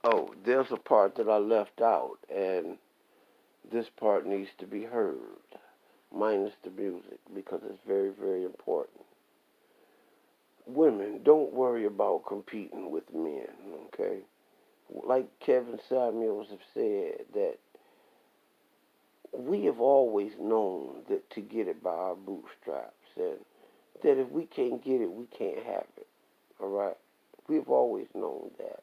Oh, there's a part that I left out, and this part needs to be heard, minus the music, because it's very, very important. Women, don't worry about competing with men, okay? Like Kevin Samuels have said, that we have always known that to get it by our bootstraps, and that if we can't get it, we can't have it, all right? We've always known that.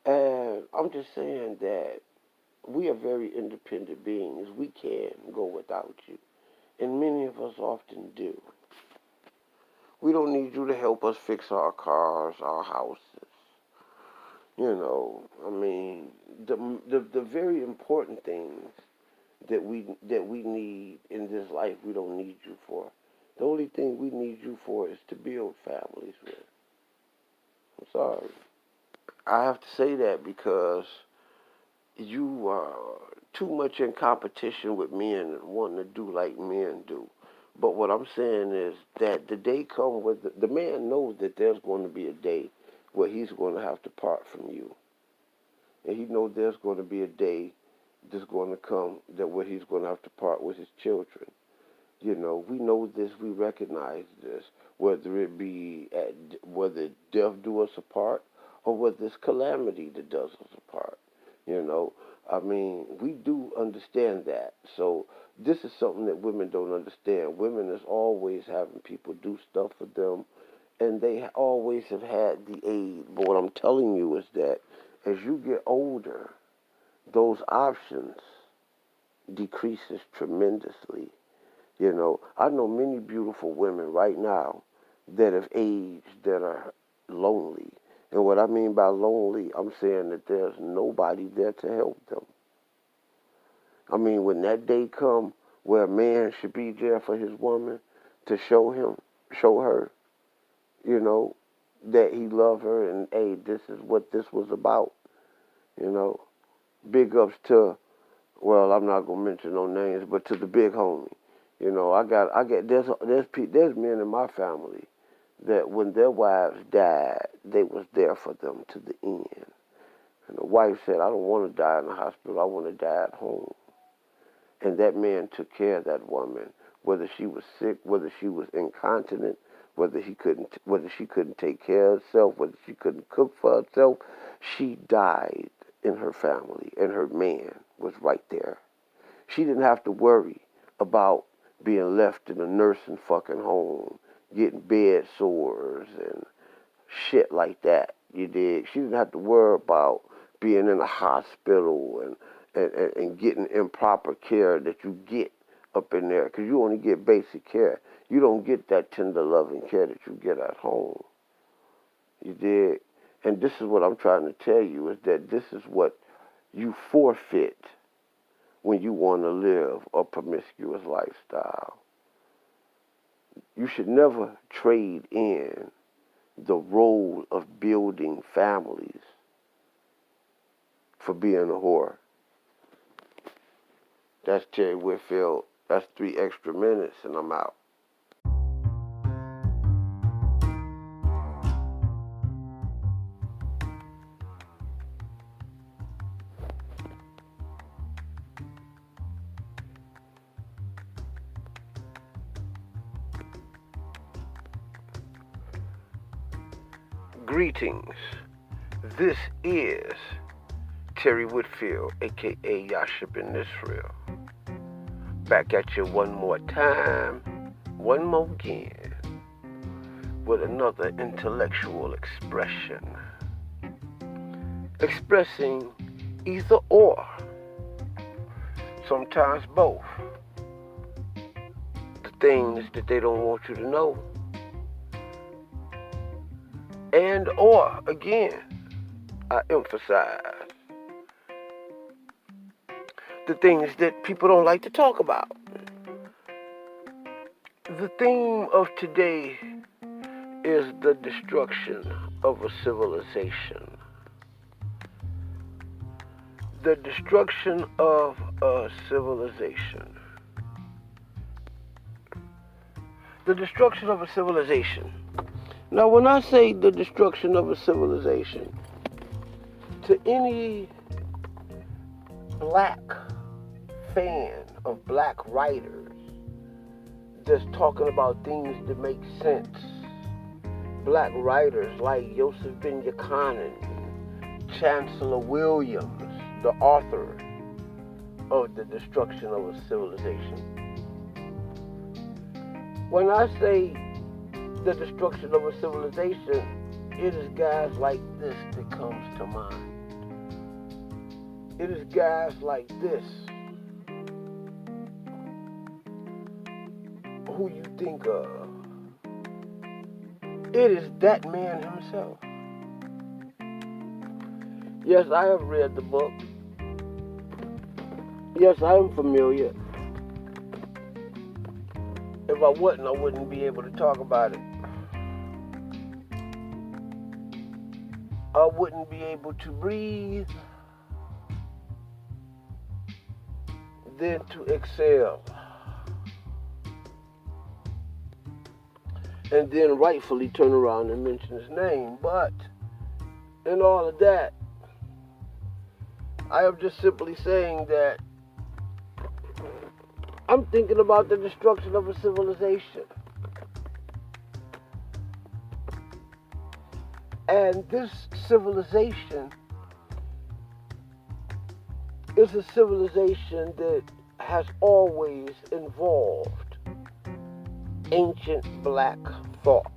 And I'm just saying that we are very independent beings. We can go without you. And many of us often do. We don't need you to help us fix our cars, our houses. I mean, the very important things that we need in this life, we don't need you for. The only thing we need you for is to build families with. I'm sorry. I have to say that because you are too much in competition with men and wanting to do like men do. But what I'm saying is that the day comes where the man knows that there's going to be a day where he's going to have to part from you. And he knows there's going to be a day that's going to come that where he's going to have to part with his children. We know this, we recognize this, whether it be whether death do us apart or whether it's calamity that does us apart. I mean, we do understand that. So this is something that women don't understand. Women is always having people do stuff for them, and they always have had the aid. But what I'm telling you is that as you get older, those options decreases tremendously. I know many beautiful women right now that have aged that are lonely. And what I mean by lonely, I'm saying that there's nobody there to help them. I mean, when that day come where a man should be there for his woman to show her, that he loved her and, hey, this is what this was about. Big ups to, well, I'm not gonna mention no names, but to the big homie. There's men in my family that when their wives died, they was there for them to the end. And the wife said, I don't want to die in the hospital, I want to die at home. And that man took care of that woman, whether she was sick, whether she was incontinent, whether she couldn't take care of herself, whether she couldn't cook for herself. She died in her family, and her man was right there. She didn't have to worry about being left in a nursing fucking home, getting bed sores and shit like that. You dig? She didn't have to worry about being in a hospital and getting improper care that you get up in there, because you only get basic care. You don't get that tender loving care that you get at home. You dig? And this is what I'm trying to tell you, is that this is what you forfeit when you want to live a promiscuous lifestyle. You should never trade in the role of building families for being a whore. That's Terry Whitfield. That's 3 extra minutes, and I'm out. Greetings. This is Terry Whitfield, aka Yashib in Israel. Back at you one more time, one more again, with another intellectual expression. Expressing either or, sometimes both. The things that they don't want you to know, and or, again, I emphasize, the things that people don't like to talk about. The theme of today is the destruction of a civilization. The destruction of a civilization. The destruction of a civilization. Now, when I say the destruction of a civilization, To any black fan of black writers that's talking about things that make sense, black writers like Yosef Ben Yochanan, Chancellor Williams, the author of The Destruction of a Civilization. When I say the destruction of a civilization, it is guys like this that comes to mind. It is guys like this who you think of. It is that man himself. Yes, I have read the book. Yes, I am familiar. If I wasn't, I wouldn't be able to talk about it. I wouldn't be able to breathe, then to exhale, and then rightfully turn around and mention his name. But in all of that, I am just simply saying that I'm thinking about the destruction of a civilization. And this civilization is a civilization that has always involved ancient black thought.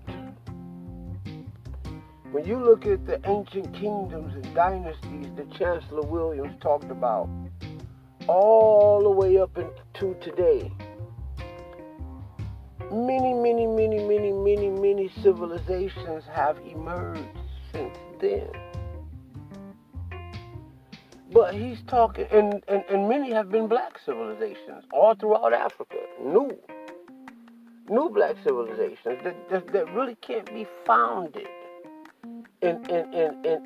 When you look at the ancient kingdoms and dynasties that Chancellor Williams talked about, all the way up into today, many civilizations have emerged since then. But he's talking, and many have been black civilizations all throughout Africa. New black civilizations that really can't be founded in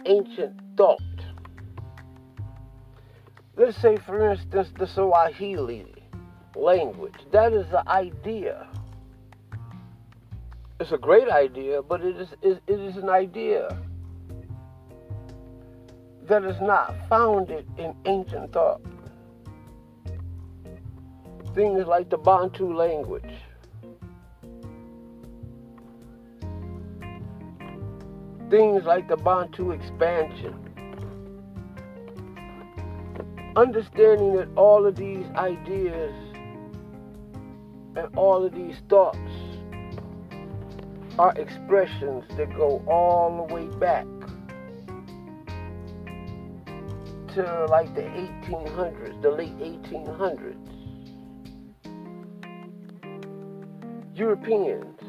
ancient thought. Let's say, for instance, the Swahili language. That is an idea. It's a great idea, but it is an idea that is not founded in ancient thought. Things like the Bantu language. Things like the Bantu expansion. Understanding that all of these ideas and all of these thoughts are expressions that go all the way back to like the 1800s, the late 1800s. Europeans.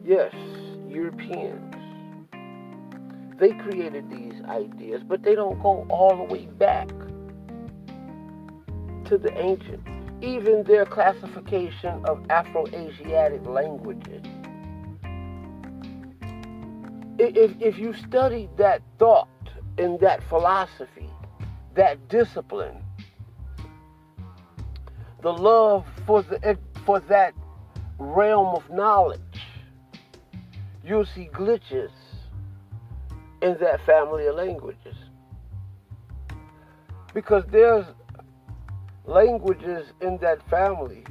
Yes, Europeans. They created these ideas, but they don't go all the way back to the ancient. Even their classification of Afro-Asiatic languages. If you study that thought and that philosophy, that discipline, the love for that realm of knowledge, you'll see glitches in that family of languages. Because there's languages in that family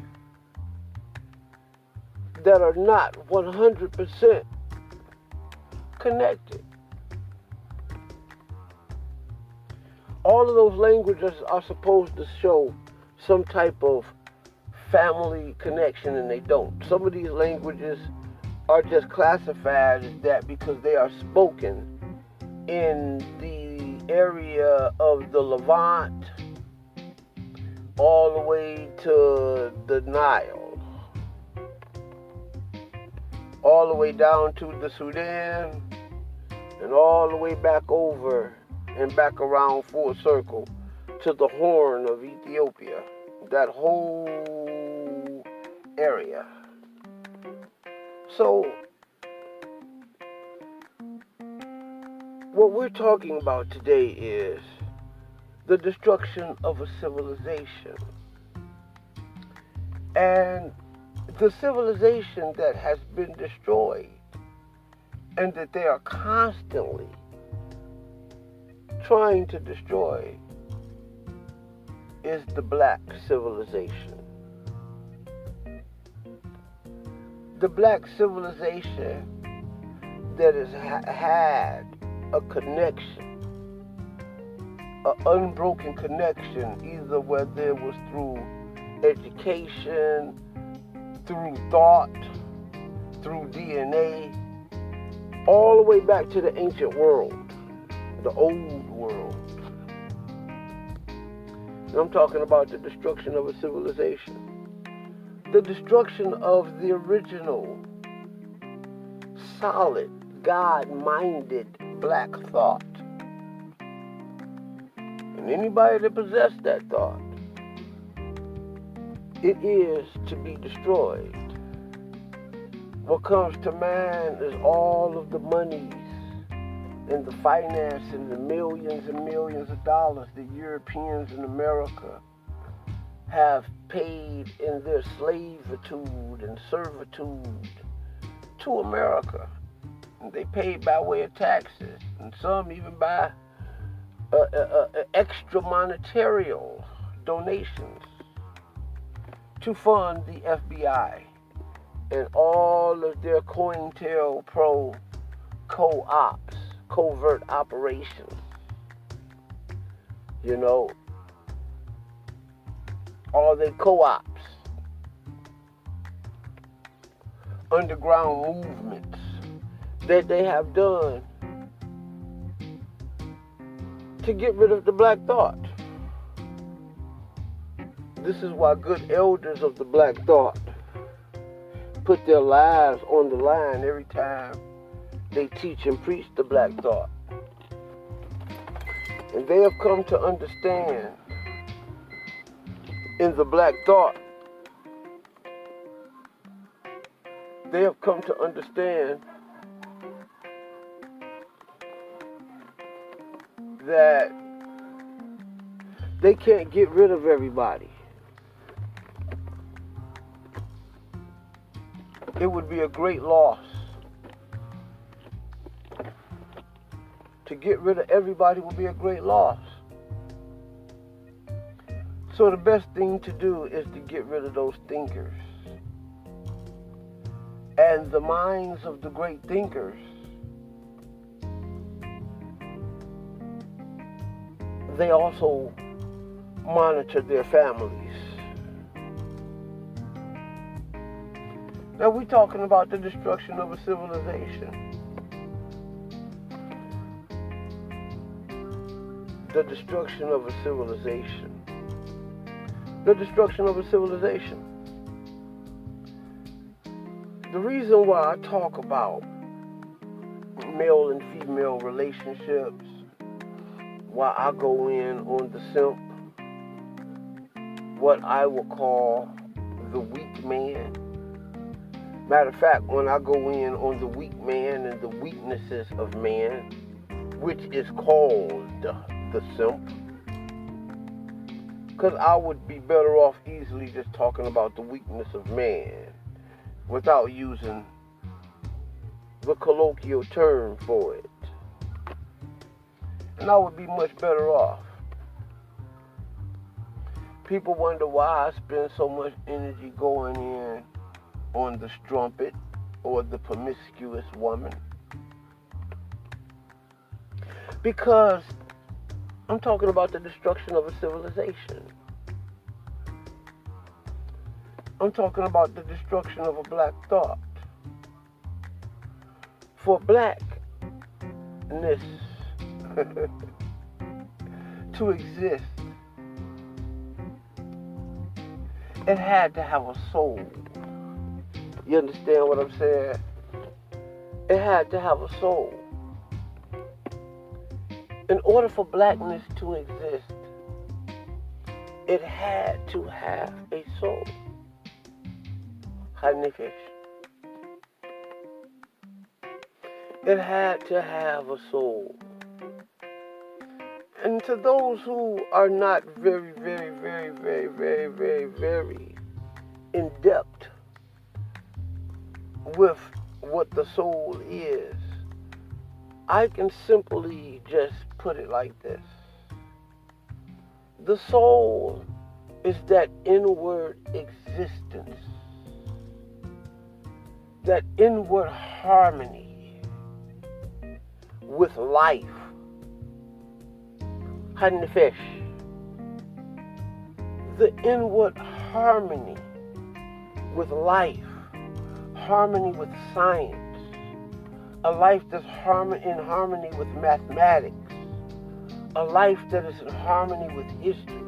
that are not 100% connected. All of those languages are supposed to show some type of family connection, and they don't. Some of these languages are just classified as that because they are spoken in the area of the Levant all the way to the Nile, all the way down to the Sudan, and all the way back over and back around full circle to the Horn of Ethiopia, that whole area. So, what we're talking about today is the destruction of a civilization. And the civilization that has been destroyed and that they are constantly trying to destroy is the black civilization. The black civilization that has had a connection, an unbroken connection, either whether it was through education, through thought, through DNA, all the way back to the ancient world, the old world. And I'm talking about the destruction of a civilization. The destruction of the original, solid, God-minded black thought. And anybody that possessed that thought, it is to be destroyed. What comes to man is all of the monies and the finance and the millions and millions of dollars that Europeans in America have paid in their slavitude and servitude to America. And they paid by way of taxes, and some even by extra monetary donations to fund the FBI and all of their COINTELPRO co-ops, covert operations. You know, all their co-ops, underground movements that they have done to get rid of the black thought. This is why good elders of the black thought put their lives on the line every time they teach and preach the black thought. And they have come to understand in the black thought, they have come to understand that they can't get rid of everybody. It would be a great loss to get rid of everybody. Would be a great loss. So the best thing to do is to get rid of those thinkers. And the minds of the great thinkers, they also monitor their families. Now we're talking about the destruction of a civilization. The destruction of a civilization. The destruction of a civilization. The reason why I talk about male and female relationships, why I go in on the simp, what I will call the weak man. Matter of fact, when I go in on the weak man and the weaknesses of man, which is called the simp, because I would be better off easily just talking about the weakness of man without using the colloquial term for it. And I would be much better off. People wonder why I spend so much energy going in on the strumpet or the promiscuous woman. Because I'm talking about the destruction of a civilization. I'm talking about the destruction of a black thought. For blackness to exist, it had to have a soul. You understand what I'm saying? It had to have a soul. In order for blackness to exist, it had to have a soul. It had to have a soul. And to those who are not very, very, very, very, very, very, very in depth with what the soul is, I can simply just put it like this. The soul is that inward existence, that inward harmony with life. Hanifesh. The inward harmony with life, harmony with science, a life that's in harmony with mathematics, a life that is in harmony with history,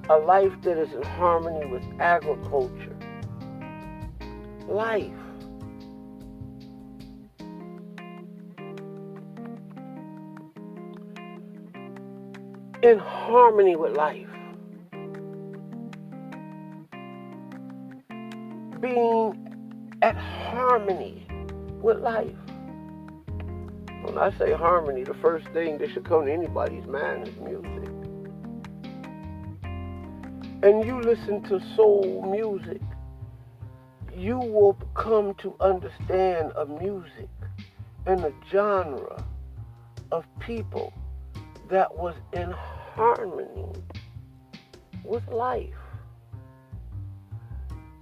a life that is in harmony with agriculture. Life. In harmony with life. Being at harmony with life. When I say harmony, the first thing that should come to anybody's mind is music. And you listen to soul music, you will come to understand a music and a genre of people that was in harmony with life.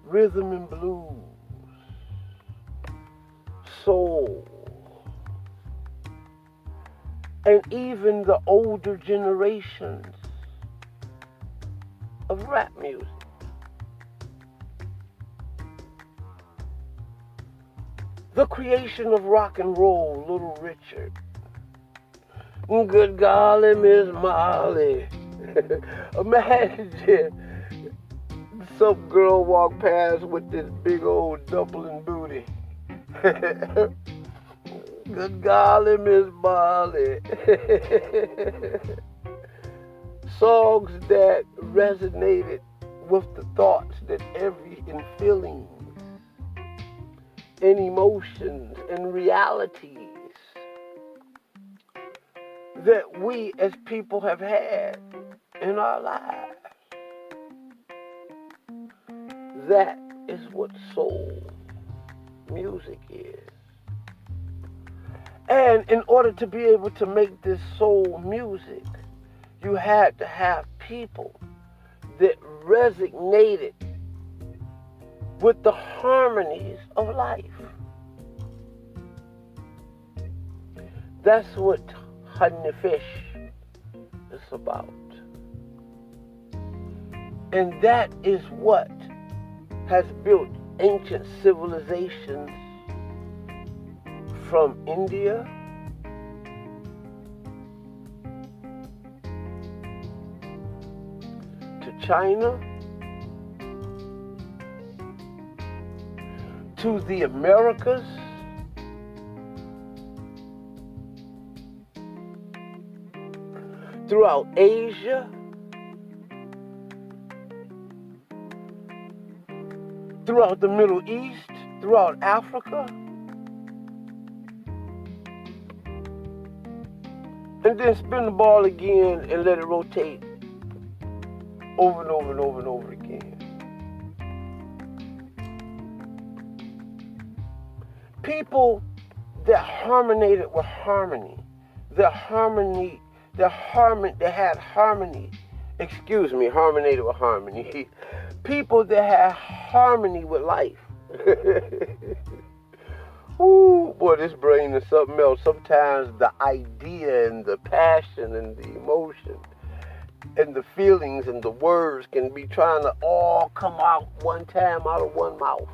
Rhythm and blues, soul, and even the older generations of rap music. The creation of rock and roll, Little Richard. Good golly, Miss Molly. Imagine some girl walk past with this big old dumpling booty. Good golly, Miss Molly. Songs that resonated with the thoughts that and feelings and emotions and realities that we as people have had in our lives. That is what soul music is. And in order to be able to make this soul music, you had to have people that resonated with the harmonies of life. That's what Hanifesh is about. And that is what has built ancient civilizations from India to China to the Americas throughout Asia, throughout the Middle East, throughout Africa, and then spin the ball again and let it rotate over and over and over and over again. People that harmonated with harmony, that harmonated with harmony. People that had harmony with life. Ooh, boy, this brain is something else. Sometimes the idea and the passion and the emotion and the feelings and the words can be trying to all come out one time out of one mouth.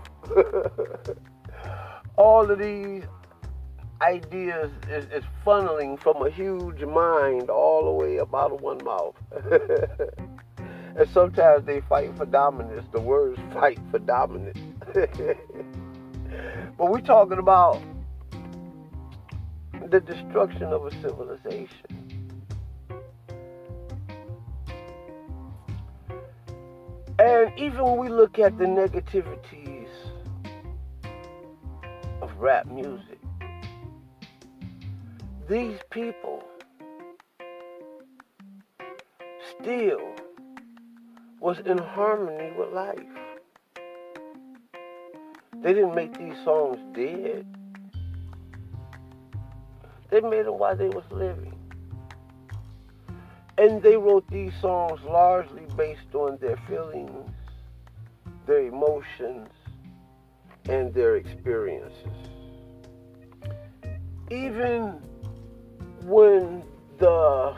All of these ideas is funneling from a huge mind all the way up out of one mouth. And sometimes they fight for dominance. The words fight for dominance. But we're talking about the destruction of a civilization. And even when we look at the negativities of rap music, these people still was in harmony with life. They didn't make these songs dead. They made them while they was living. And they wrote these songs largely based on their feelings, their emotions, and their experiences. Even when the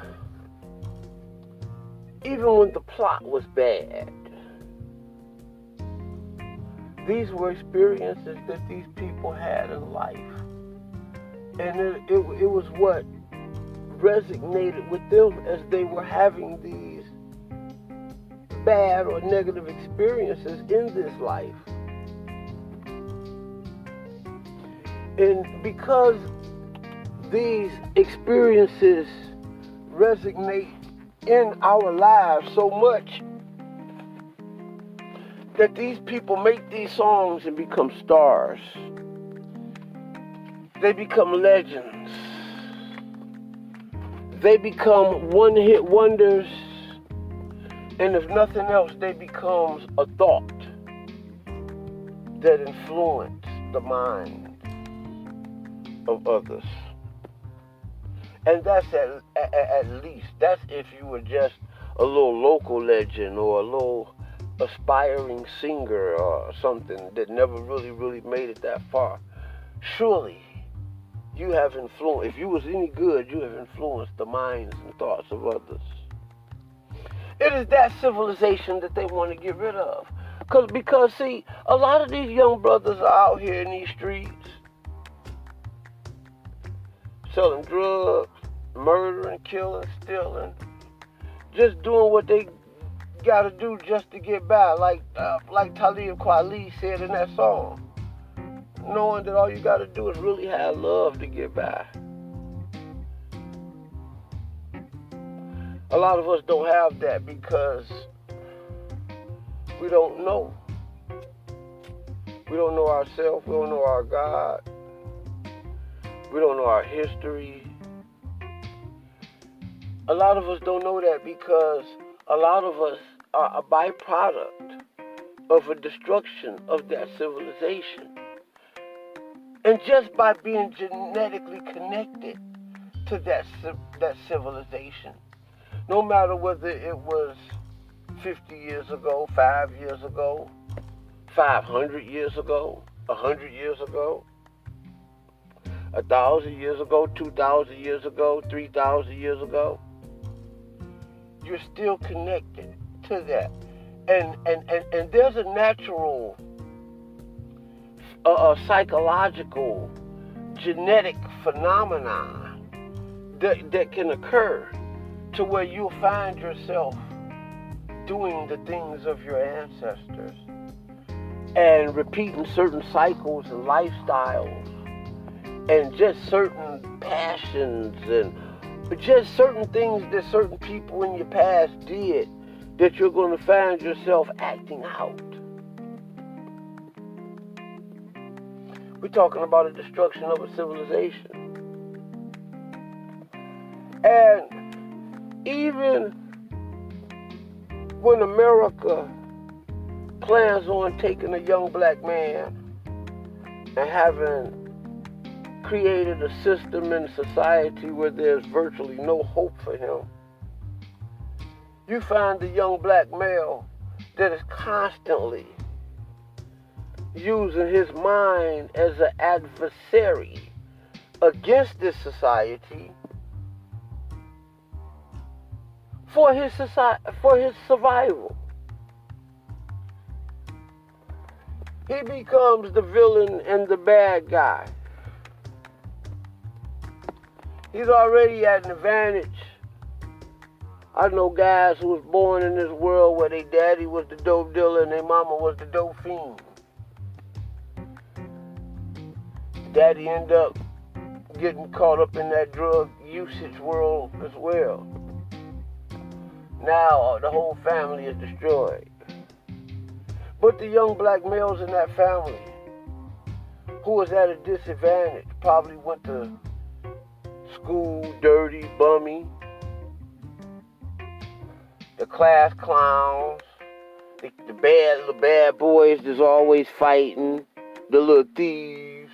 plot was bad, these were experiences that these people had in life. And it was what resonated with them as they were having these bad or negative experiences in this life. And because these experiences resonate in our lives so much, that these people make these songs and become stars. They become legends. They become one-hit wonders. And if nothing else, they become a thought that influences the mind of others. And that's at least, that's if you were just a little local legend or a little aspiring singer or something that never really made it that far. Surely you have influenced, if you was any good, you have influenced the minds and thoughts of others. It is that civilization that they want to get rid of. Because see, a lot of these young brothers are out here in these streets selling drugs, murdering, killing, stealing, just doing what they got to do just to get by, like Talib Kweli said in that song, knowing that all you got to do is really have love to get by. A lot of us don't have that because we don't know. We don't know ourselves. We don't know our God. We don't know our history. A lot of us don't know that because a lot of us are a byproduct of a destruction of that civilization. And just by being genetically connected to that civilization, no matter whether it was 50 years ago, 5 years ago, 500 years ago, 100 years ago, 1,000 years ago, 2,000 years ago, 3,000 years ago, you're still connected to that. And there's a natural, psychological, genetic phenomenon that can occur to where you'll find yourself doing the things of your ancestors and repeating certain cycles and lifestyles and just certain passions and just certain things that certain people in your past did that you're going to find yourself acting out. We're talking about a destruction of a civilization. And even when America plans on taking a young black man and having created a system in society where there's virtually no hope for him, you find the young black male that is constantly using his mind as an adversary against this society for his survival. He becomes the villain and the bad guy. He's already at an advantage. I know guys who was born in this world where their daddy was the dope dealer and their mama was the dope fiend. Daddy ended up getting caught up in that drug usage world as well. Now the whole family is destroyed. But the young black males in that family who was at a disadvantage probably went to school dirty, bummy, the class clowns, the bad boys that's always fighting, the little thieves,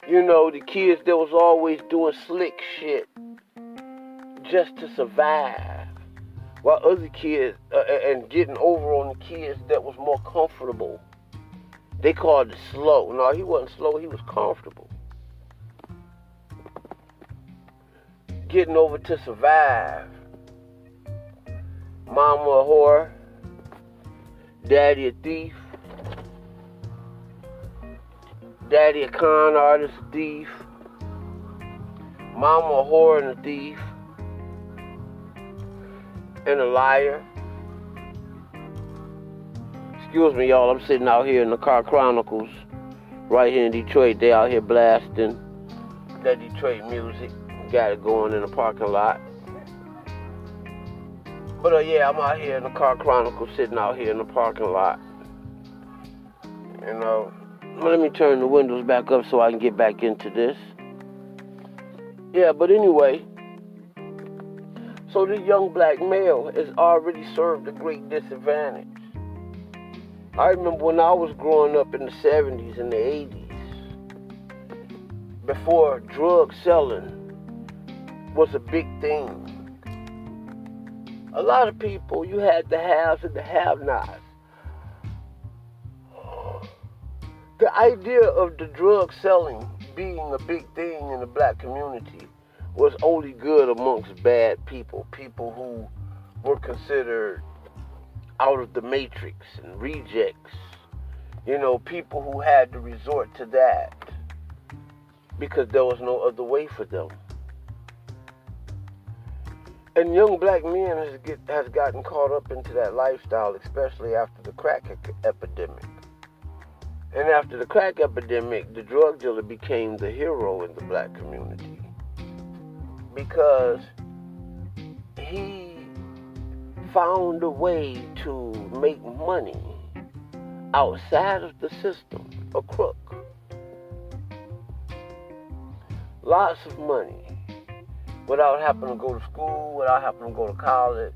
You know, the kids that was always doing slick shit just to survive. While other kids, and getting over on the kids that was more comfortable. They called it slow. No, he wasn't slow, he was comfortable. Getting over to survive. Mama a whore. Daddy a thief. Daddy a con artist, a thief. Mama a whore and a thief. And a liar. Excuse me, y'all. I'm sitting out here in the Car Chronicles, right here in Detroit. They out here blasting that Detroit music. Got it going in the parking lot. But yeah, I'm out here in the Car Chronicles, sitting out here in the parking lot. You know, let me turn the windows back up so I can get back into this. Yeah, but anyway. So this young black male has already served a great disadvantage. I remember when I was growing up in the 70s and the 80s, before drug selling was a big thing. A lot of people, you had the haves and the have-nots. The idea of the drug selling being a big thing in the black community was only good amongst bad people, people who were considered out of the matrix and rejects, you know, people who had to resort to that because there was no other way for them. And young black men has gotten caught up into that lifestyle, especially after the crack epidemic. And after the crack epidemic, the drug dealer became the hero in the black community. Because he found a way to make money outside of the system, a crook. Lots of money, without having to go to school, without having to go to college,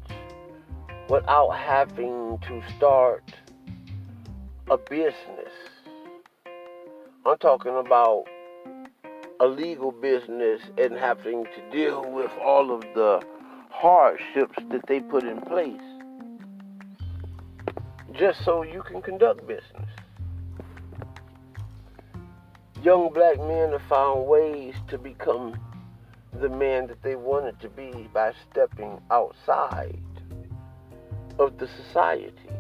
without having to start a business. I'm talking about a legal business and having to deal with all of the hardships that they put in place just so you can conduct business. Young black men have found ways to become the man that they wanted to be by stepping outside of the society.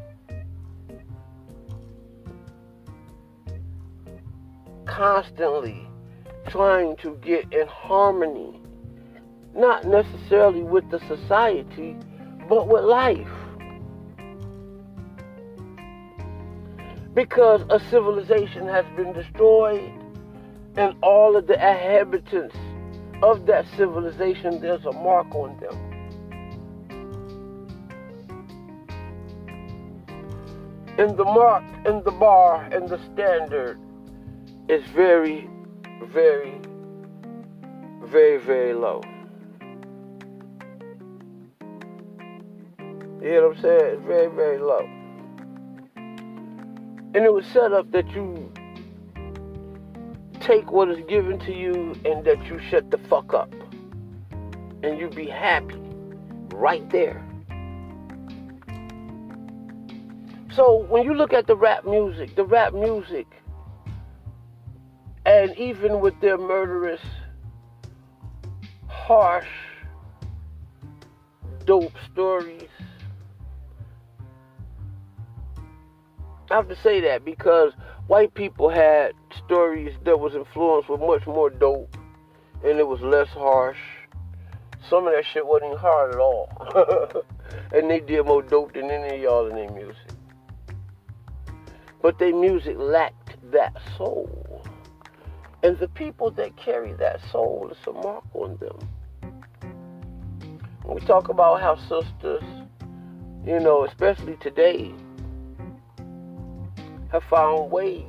Constantly trying to get in harmony, not necessarily with the society, but with life. Because a civilization has been destroyed, and all of the inhabitants of that civilization, there's a mark on them. And the mark and the bar and the standard is very, very, very, very low. You hear what I'm saying? It's very, very low. And it was set up that you take what is given to you and that you shut the fuck up. And you be happy right there. So when you look at the rap music, and even with their murderous, harsh, dope stories, I have to say that because white people had stories that was influenced with much more dope, and it was less harsh. Some of that shit wasn't even hard at all. And they did more dope than any of y'all in their music. But their music lacked that soul. And the people that carry that soul, it's a mark on them. When we talk about how sisters, you know, especially today, have found ways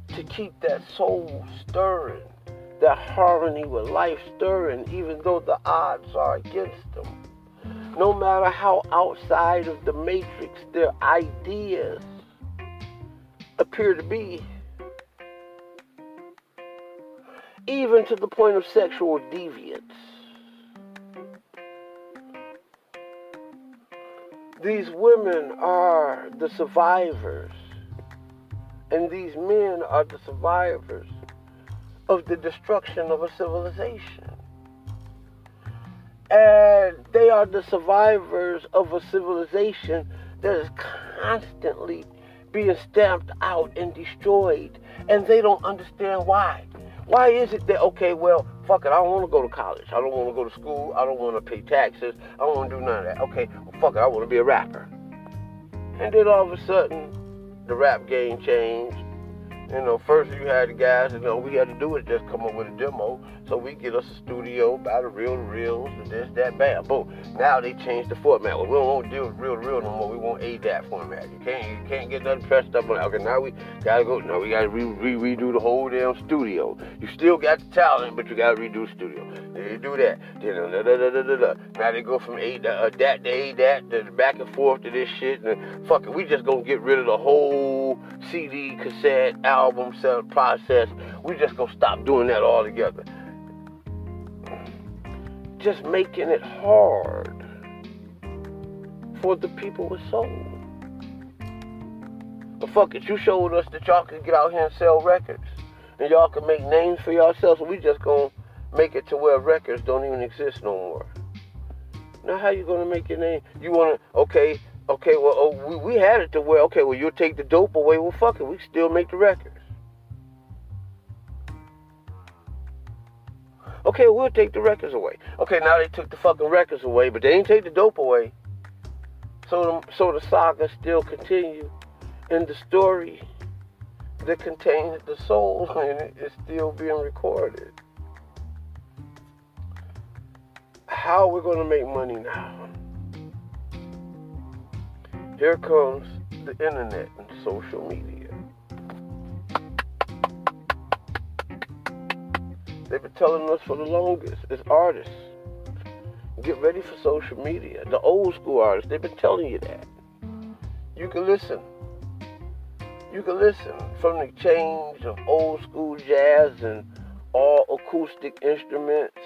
to keep that soul stirring, that harmony with life stirring, even though the odds are against them. No matter how outside of the matrix their ideas appear to be, even to the point of sexual deviance. These women are the survivors, and these men are the survivors of the destruction of a civilization. And they are the survivors of a civilization that is constantly being stamped out and destroyed, and they don't understand why. Why is it that, okay, well, fuck it, I don't want to go to college. I don't want to go to school. I don't want to pay taxes. I don't want to do none of that. Okay, well, fuck it, I want to be a rapper. And then all of a sudden, the rap game changed. You know, first you had the guys, and all we had to do is just come up with a demo. So we get us a studio, buy the reels, and this, that, bam, boom. Now they changed the format. Well, we don't want to deal with real no more. We want ADAT format. You can't get nothing pressed up on it. Okay, now we gotta go. Now we gotta redo the whole damn studio. You still got the talent, but you gotta redo the studio. Then you do that. Then now they go from ADAT to ADAT, to back and forth to this shit. And fuck it, we just gonna get rid of the whole CD, cassette, album process. We just gonna stop doing that altogether. Just making it hard for the people with soul. But fuck it, you showed us that y'all can get out here and sell records, and y'all can make names for yourselves, so we just gonna make it to where records don't even exist no more. Now how you gonna make your name? You wanna, okay, well, we had it to where, okay, well, you'll take the dope away, well, fuck it, we still make the records. Okay, we'll take the records away. Okay, now they took the fucking records away, but they ain't take the dope away. So the saga still continues, and the story that contains the soul in it is still being recorded. How we're gonna make money now? Here comes the internet and social media. They've been telling us for the longest, as artists, get ready for social media. The old school artists, they've been telling you that. You can listen. You can listen from the change of old school jazz and all acoustic instruments.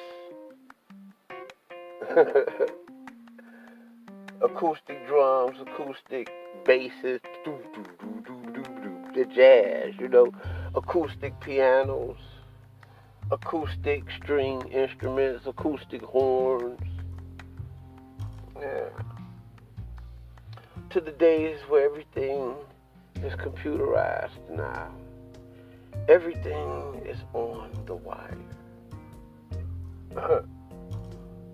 Acoustic drums, acoustic basses, the jazz, you know, acoustic pianos, acoustic string instruments, acoustic horns. Yeah. To the days where everything is computerized now. Everything is on the wire.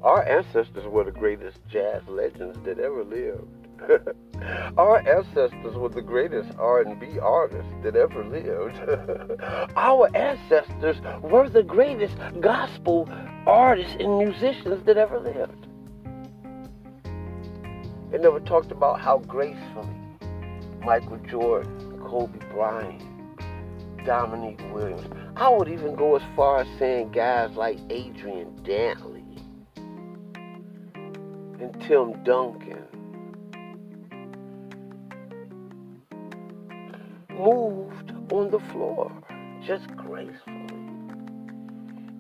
Our ancestors were the greatest jazz legends that ever lived. Our ancestors were the greatest R&B artists that ever lived. Our ancestors were the greatest gospel artists and musicians that ever lived. They never talked about how gracefully Michael Jordan, Kobe Bryant, Dominique Williams. I would even go as far as saying guys like Adrian Dantley and Tim Duncan moved on the floor just gracefully,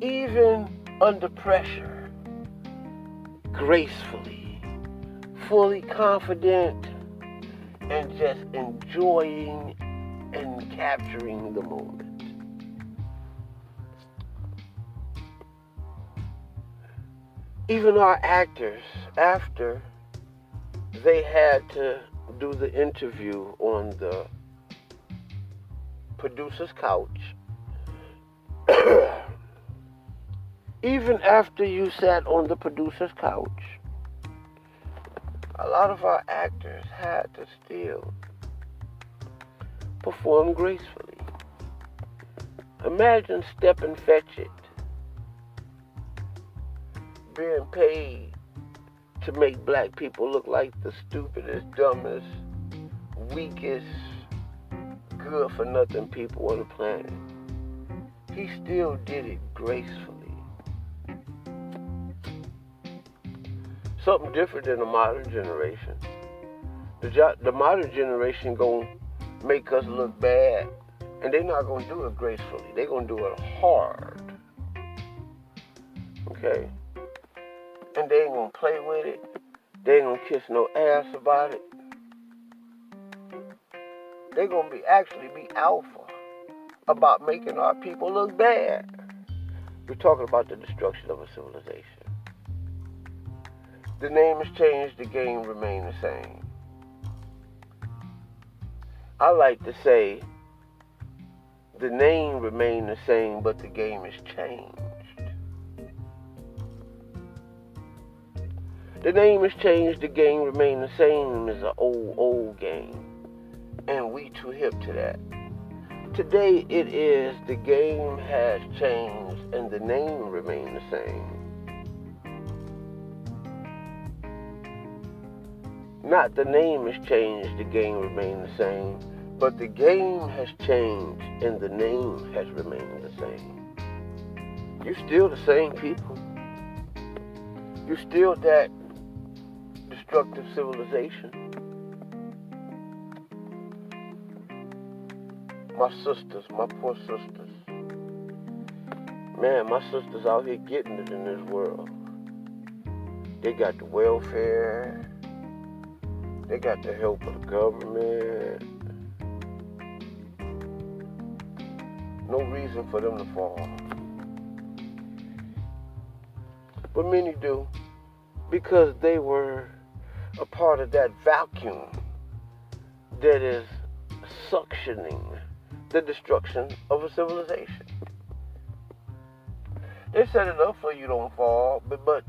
even under pressure, gracefully, fully confident, and just enjoying and capturing the moment. Even our actors, after they had to do the interview on the producer's couch, even after you sat on the producer's couch, a lot of our actors had to still perform gracefully. Imagine Stephen Fetchit being paid to make black people look like the stupidest, dumbest, weakest, good-for-nothing people on the planet. He still did it gracefully. Something different than the modern generation. The modern generation gonna make us look bad, and they're not gonna do it gracefully. They're gonna do it hard. Okay? And they ain't gonna play with it. They ain't gonna kiss no ass about it. They're gonna actually be alpha about making our people look bad. We're talking about the destruction of a civilization. The name has changed, the game remains the same. I like to say the name remains the same, but the game has changed. The name has changed, the game remains the same as an old game. And we too hip to that. Today it is the game has changed and the name remains the same. Not the name has changed, the game remains the same, but the game has changed and the name has remained the same. You're still the same people. You're still that destructive civilization. My sisters, my poor sisters. Man, my sisters out here getting it in this world. They got the welfare. They got the help of the government. No reason for them to fall. But many do, because they were a part of that vacuum that is suctioning the destruction of a civilization. They set it up so you don't fall, but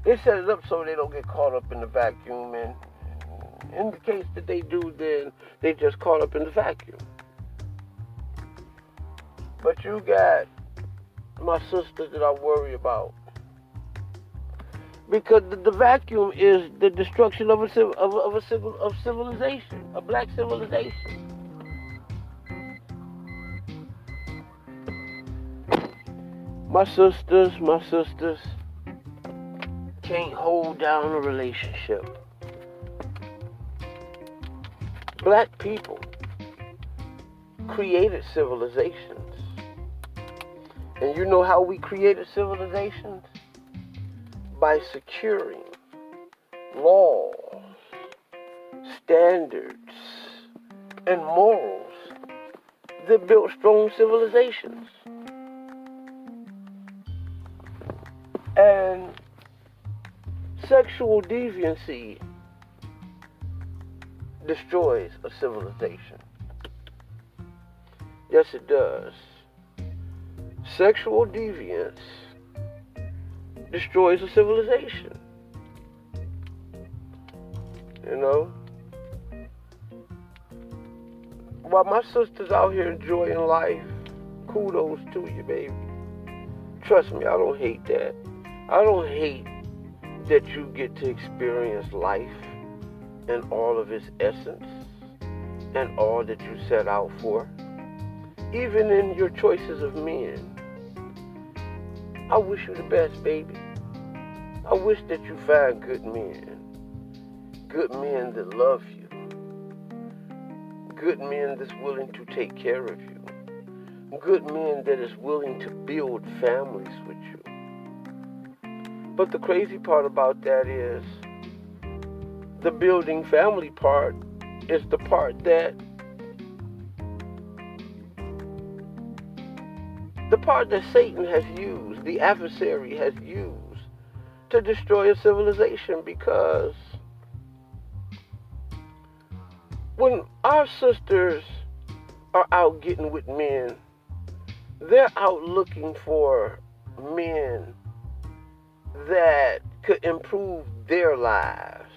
they set it up so they don't get caught up in the vacuum, and in the case that they do, then they just caught up in the vacuum. But you got my sisters that I worry about, because the vacuum is the destruction of civilization, a black civilization. My sisters can't hold down a relationship. Black people created civilizations. And you know how we created civilizations? By securing laws, standards, and morals that built strong civilizations. And sexual deviancy destroys a civilization. Yes, it does. Sexual deviance destroys a civilization. You know? While my sister's out here enjoying life, kudos to you, baby. Trust me, I don't hate that. I don't hate that you get to experience life in all of its essence and all that you set out for. Even in your choices of men. I wish you the best, baby. I wish that you find good men. Good men that love you. Good men that's willing to take care of you. Good men that is willing to build families with you. But the crazy part about that is the building family part is the part that Satan has used, the adversary has used to destroy a civilization, because when our sisters are out getting with men, they're out looking for men that could improve their lives.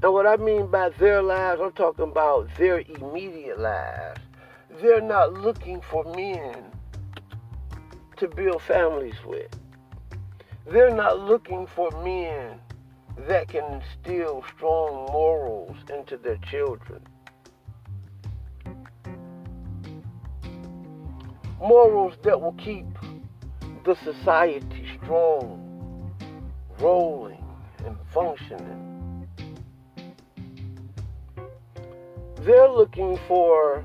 And what I mean by their lives, I'm talking about their immediate lives. They're not looking for men to build families with. They're not looking for men that can instill strong morals into their children. Morals that will keep the society strong, rolling, and functioning. They're looking for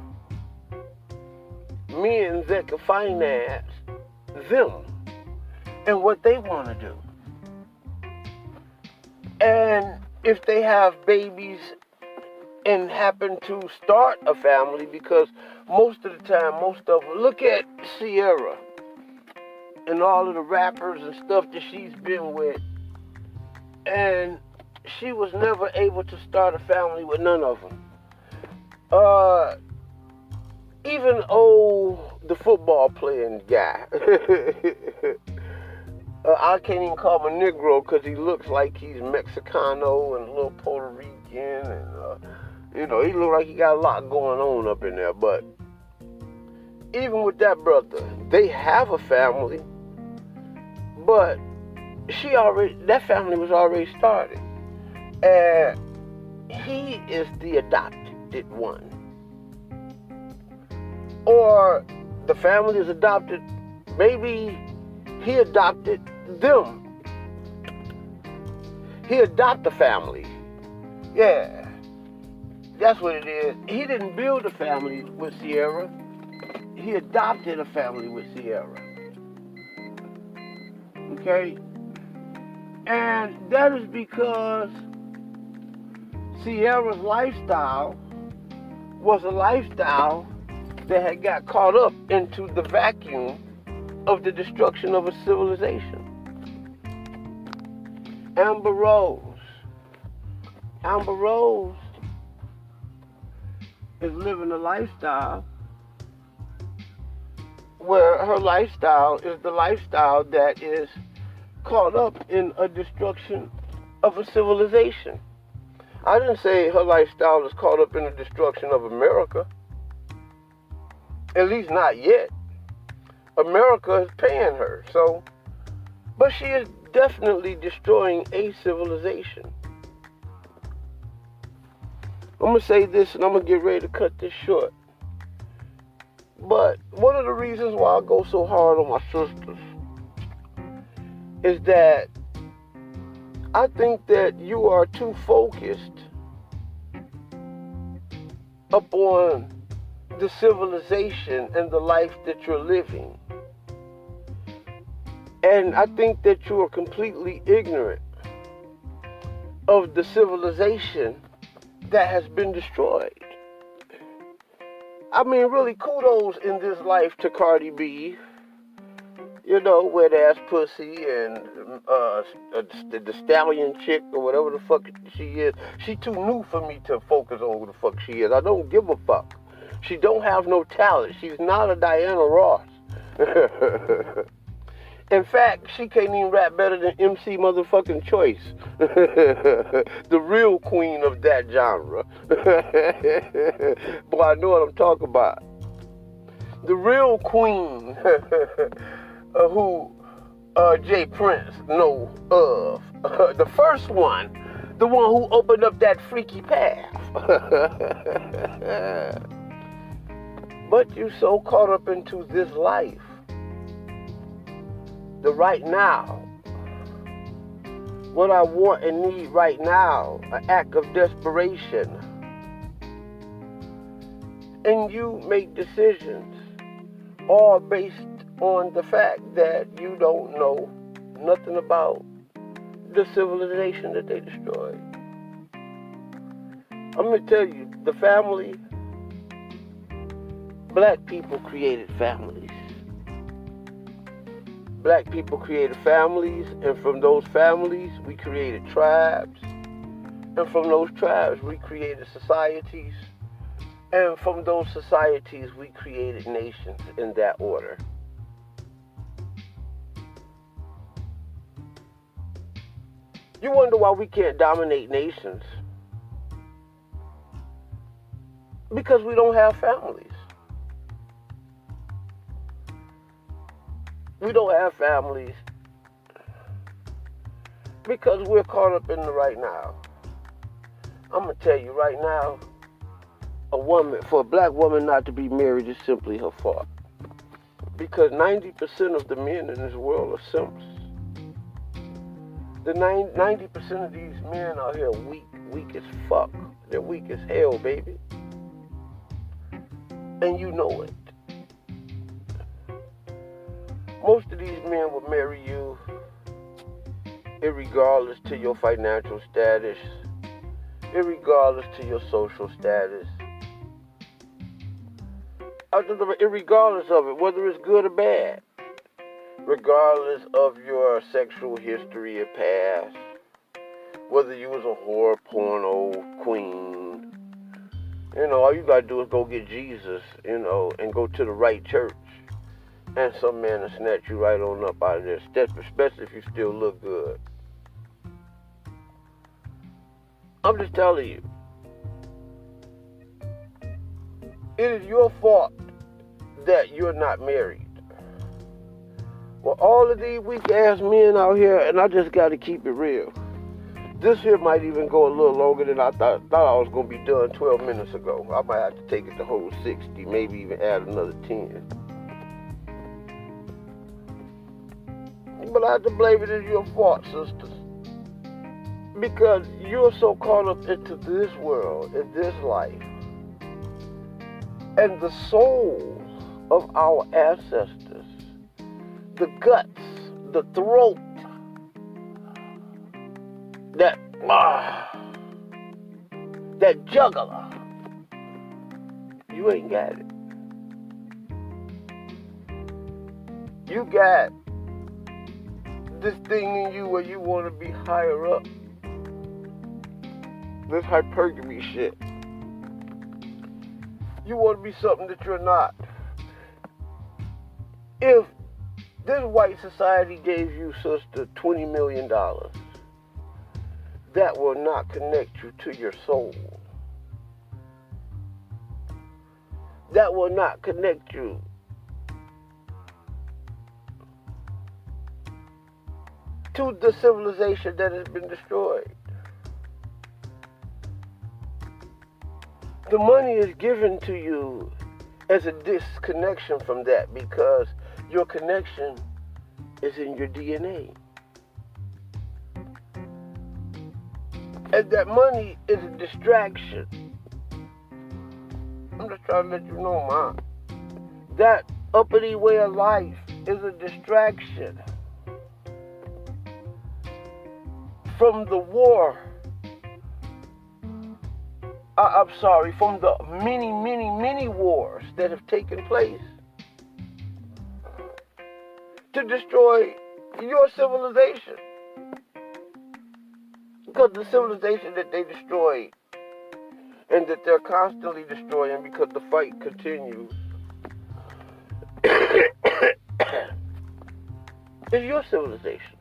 men that can finance them and what they want to do. And if they have babies and happen to start a family, because most of the time, look at Sierra and all of the rappers and stuff that she's been with, and she was never able to start a family with none of them. Even the football playing guy. I can't even call him a Negro because he looks like he's Mexicano and a little Puerto Rican, and he looks like he got a lot going on up in there. But even with that brother, they have a family, but that family was already started, and he is the adopted one. Or the family is adopted, maybe he adopted them. He adopted the family. Yeah, that's what it is. He didn't build a family with Sierra. He adopted a family with Sierra. Okay? And that is because Sierra's lifestyle was a lifestyle that had got caught up into the vacuum of the destruction of a civilization. Amber Rose is living a lifestyle where her lifestyle is the lifestyle that is caught up in a destruction of a civilization. I didn't say her lifestyle is caught up in the destruction of America. At least not yet. America is paying her, but she is definitely destroying a civilization. I'm going to say this and I'm going to get ready to cut this short. But one of the reasons why I go so hard on my sisters is that I think that you are too focused upon the civilization and the life that you're living. And I think that you are completely ignorant of the civilization that has been destroyed. I mean, really, kudos in this life to Cardi B. Wet ass pussy and the stallion chick or whatever the fuck she is. She too new for me to focus on who the fuck she is. I don't give a fuck. She don't have no talent. She's not a Diana Ross. In fact, she can't even rap better than MC motherfucking Choice. The real queen of that genre. Boy, I know what I'm talking about. The real queen who Jay Prince know of. The first one. The one who opened up that freaky path. But you so caught up into this life. The right now. What I want and need right now. An act of desperation. And you make decisions all based on the fact that you don't know nothing about the civilization that they destroyed. I'm going to tell you, the family, black people created families. Black people created families, and from those families, we created tribes. And from those tribes, we created societies. And from those societies, we created nations in that order. You wonder why we can't dominate nations? Because we don't have families. We don't have families because we're caught up in the right now. I'm going to tell you right now, for a black woman not to be married is simply her fault. Because 90% of the men in this world are simps. The 90% of these men out here weak as fuck. They're weak as hell, baby. And you know it. Most of these men will marry you irregardless to your financial status, irregardless to your social status, irregardless of it, whether it's good or bad, regardless of your sexual history or past, whether you was a whore, porno queen. All you gotta do is go get Jesus, and go to the right church, and some man will snatch you right on up out of there, especially if you still look good. I'm just telling you, it is your fault that you're not married. Well, all of these weak-ass men out here, and I just got to keep it real. This here might even go a little longer than I thought I was going to be done 12 minutes ago. I might have to take it the whole 60, maybe even add another 10. But I have to blame it as your fault, sisters. Because you're so caught up into this world, in this life. And the souls of our ancestors, the guts, the throat, that jugular, you ain't got it. You got this thing in you where you want to be higher up. This hypergamy shit. You want to be something that you're not. If this white society gave you, sister, $20 million, that will not connect you to your soul. That will not connect you to the civilization that has been destroyed. The money is given to you as a disconnection from that, because your connection is in your DNA. And that money is a distraction. I'm just trying to let you know, man. That uppity way of life is a distraction from the war. From the many, many, many wars that have taken place to destroy your civilization. Because the civilization that they destroyed and that they're constantly destroying, because the fight continues, is your civilization.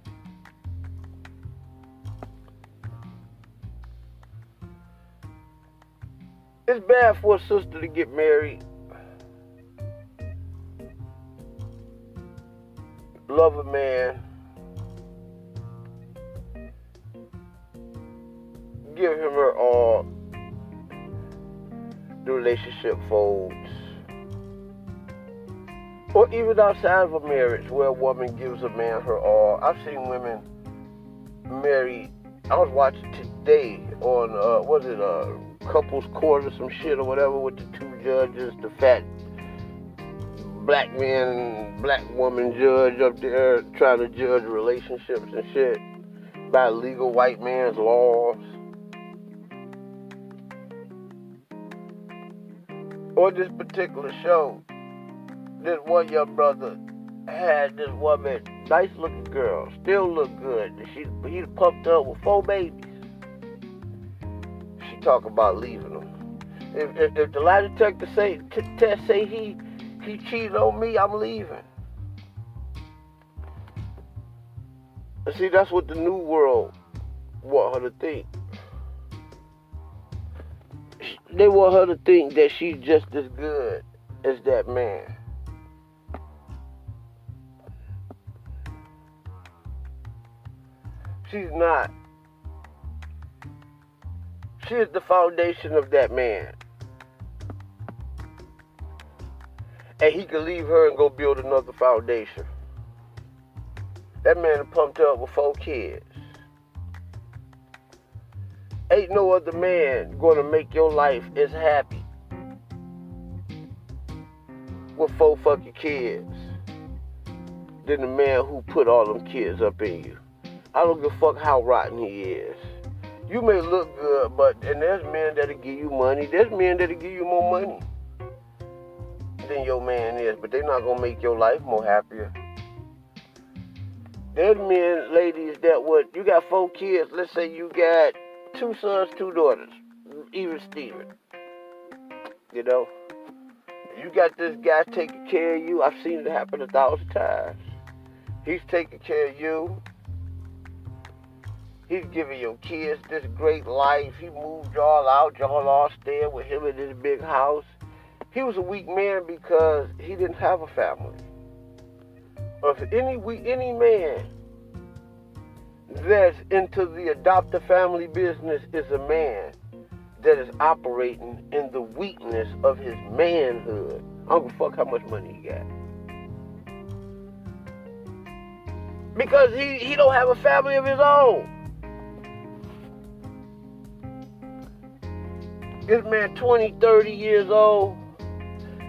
It's bad for a sister to get married, love a man, give him her all, the relationship folds. Or even outside of a marriage where a woman gives a man her all. I've seen women married. I was watching today on, Couples Court or some shit or whatever, with the two judges, the fat black man and black woman judge up there trying to judge relationships and shit by legal white man's laws. On this particular show, this one young brother had this woman, nice looking girl, still look good. He pumped up with 4 babies. She talk about leaving him. If the lie detector say he cheated on me, I'm leaving. And see, that's what the new world want her to think. They want her to think that she's just as good as that man. She's not. She is the foundation of that man. And he could leave her and go build another foundation. That man pumped up with 4 kids. Ain't no other man gonna make your life as happy with 4 fucking kids than the man who put all them kids up in you. I don't give a fuck how rotten he is. You may look good, and there's men that'll give you money. There's men that'll give you more money than your man is, but they're not gonna make your life more happier. There's men, ladies, you got 4 kids. Let's say you got 2 sons, 2 daughters, even Steven. You know, you got this guy taking care of you. I've seen it happen 1,000 times. He's taking care of you. He's giving your kids this great life. He moved y'all out. Y'all all staying with him in this big house. He was a weak man because he didn't have a family. If any man that's into the adoptive family business is a man that is operating in the weakness of his manhood. I don't give a fuck how much money he got. Because he don't have a family of his own. This man 20, 30 years old,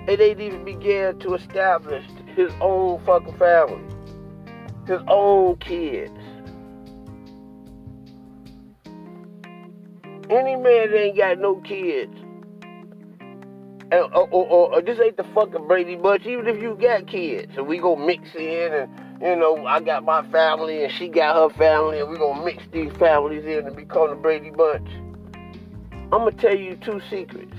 and ain't even began to establish his own fucking family. His own kids. Any man that ain't got no kids, or this ain't the fucking Brady Bunch, even if you got kids, and we gonna mix in, and I got my family and she got her family, and we gonna mix these families in and become the Brady Bunch. I'm gonna tell you 2 secrets.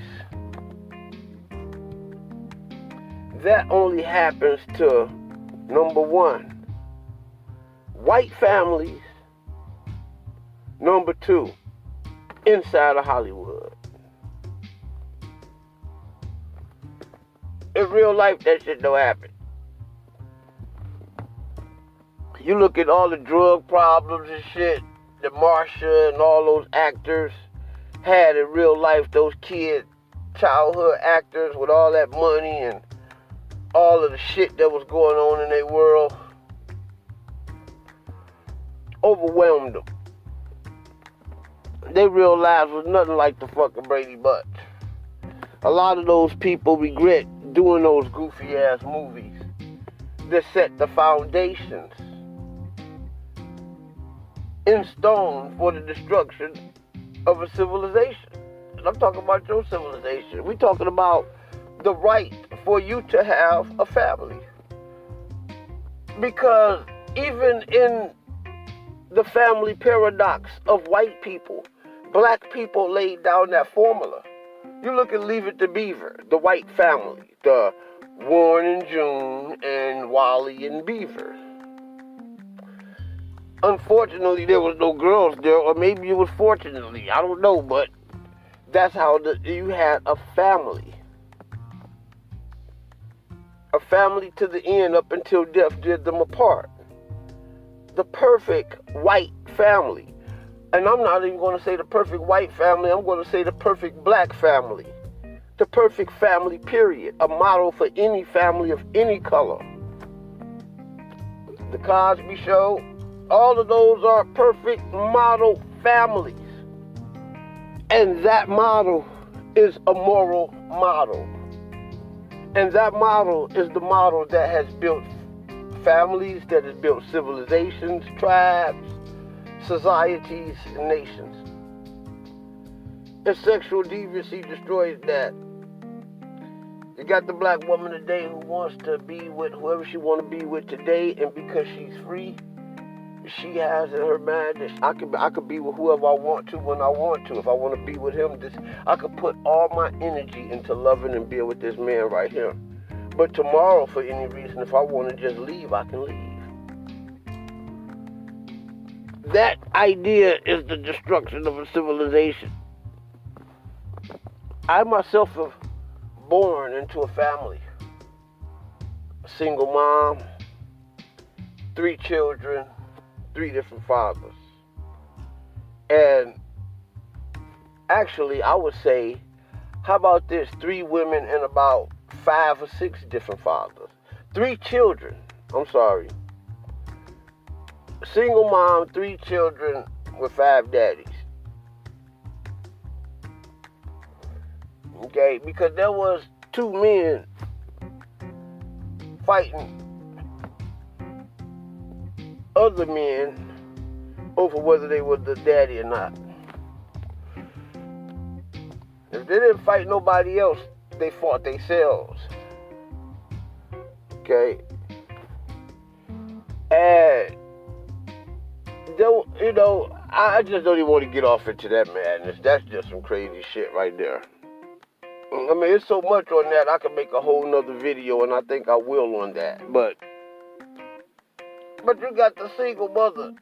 That only happens to, number 1, white families. Number 2, inside of Hollywood. In real life, that shit don't happen. You look at all the drug problems and shit that Marsha and all those actors had in real life, those kids, childhood actors with all that money and all of the shit that was going on in their world, overwhelmed them. Their real lives was nothing like the fucking Brady Bunch. A lot of those people regret doing those goofy ass movies that set the foundations in stone for the destruction of a civilization. And I'm talking about your civilization. We're talking about the right for you to have a family. Because even in the family paradox of white people, black people laid down that formula. You look at Leave It to Beaver, the white family, the Warren and June and Wally and Beaver. Unfortunately, there was no girls there, or maybe it was fortunately, I don't know, but that's how you had a family. A family to the end, up until death did them apart. The perfect white family. And I'm not even going to say the perfect white family, I'm going to say the perfect black family. The perfect family, period. A model for any family of any color. The Cosby Show, all of those are perfect model families. And that model is a moral model. And that model is the model that has built families, that has built civilizations, tribes, societies, and nations. And sexual deviancy destroys that. You got the black woman today who wants to be with whoever she want to be with today, and because she's free, she has in her mind that I could be with whoever I want to when I want to. If I want to be with him, I could put all my energy into loving and being with this man right here. But tomorrow, for any reason, if I want to just leave, I can leave. That idea is the destruction of a civilization. I myself have born into a family. A single mom, 3 children, 3 different fathers. And actually, I would say, how about this? 3 women and about 5 or 6 different fathers. 3 children, I'm sorry. Single mom, 3 children with 5 daddies. Okay, because there was 2 men fighting other men over whether they were the daddy or not. If they didn't fight nobody else, they fought themselves. Okay? And, you know, I just don't even want to get off into that madness. That's just some crazy shit right there. I mean, it's so much on that, I could make a whole nother video, and I think I will on that. But you got the single mother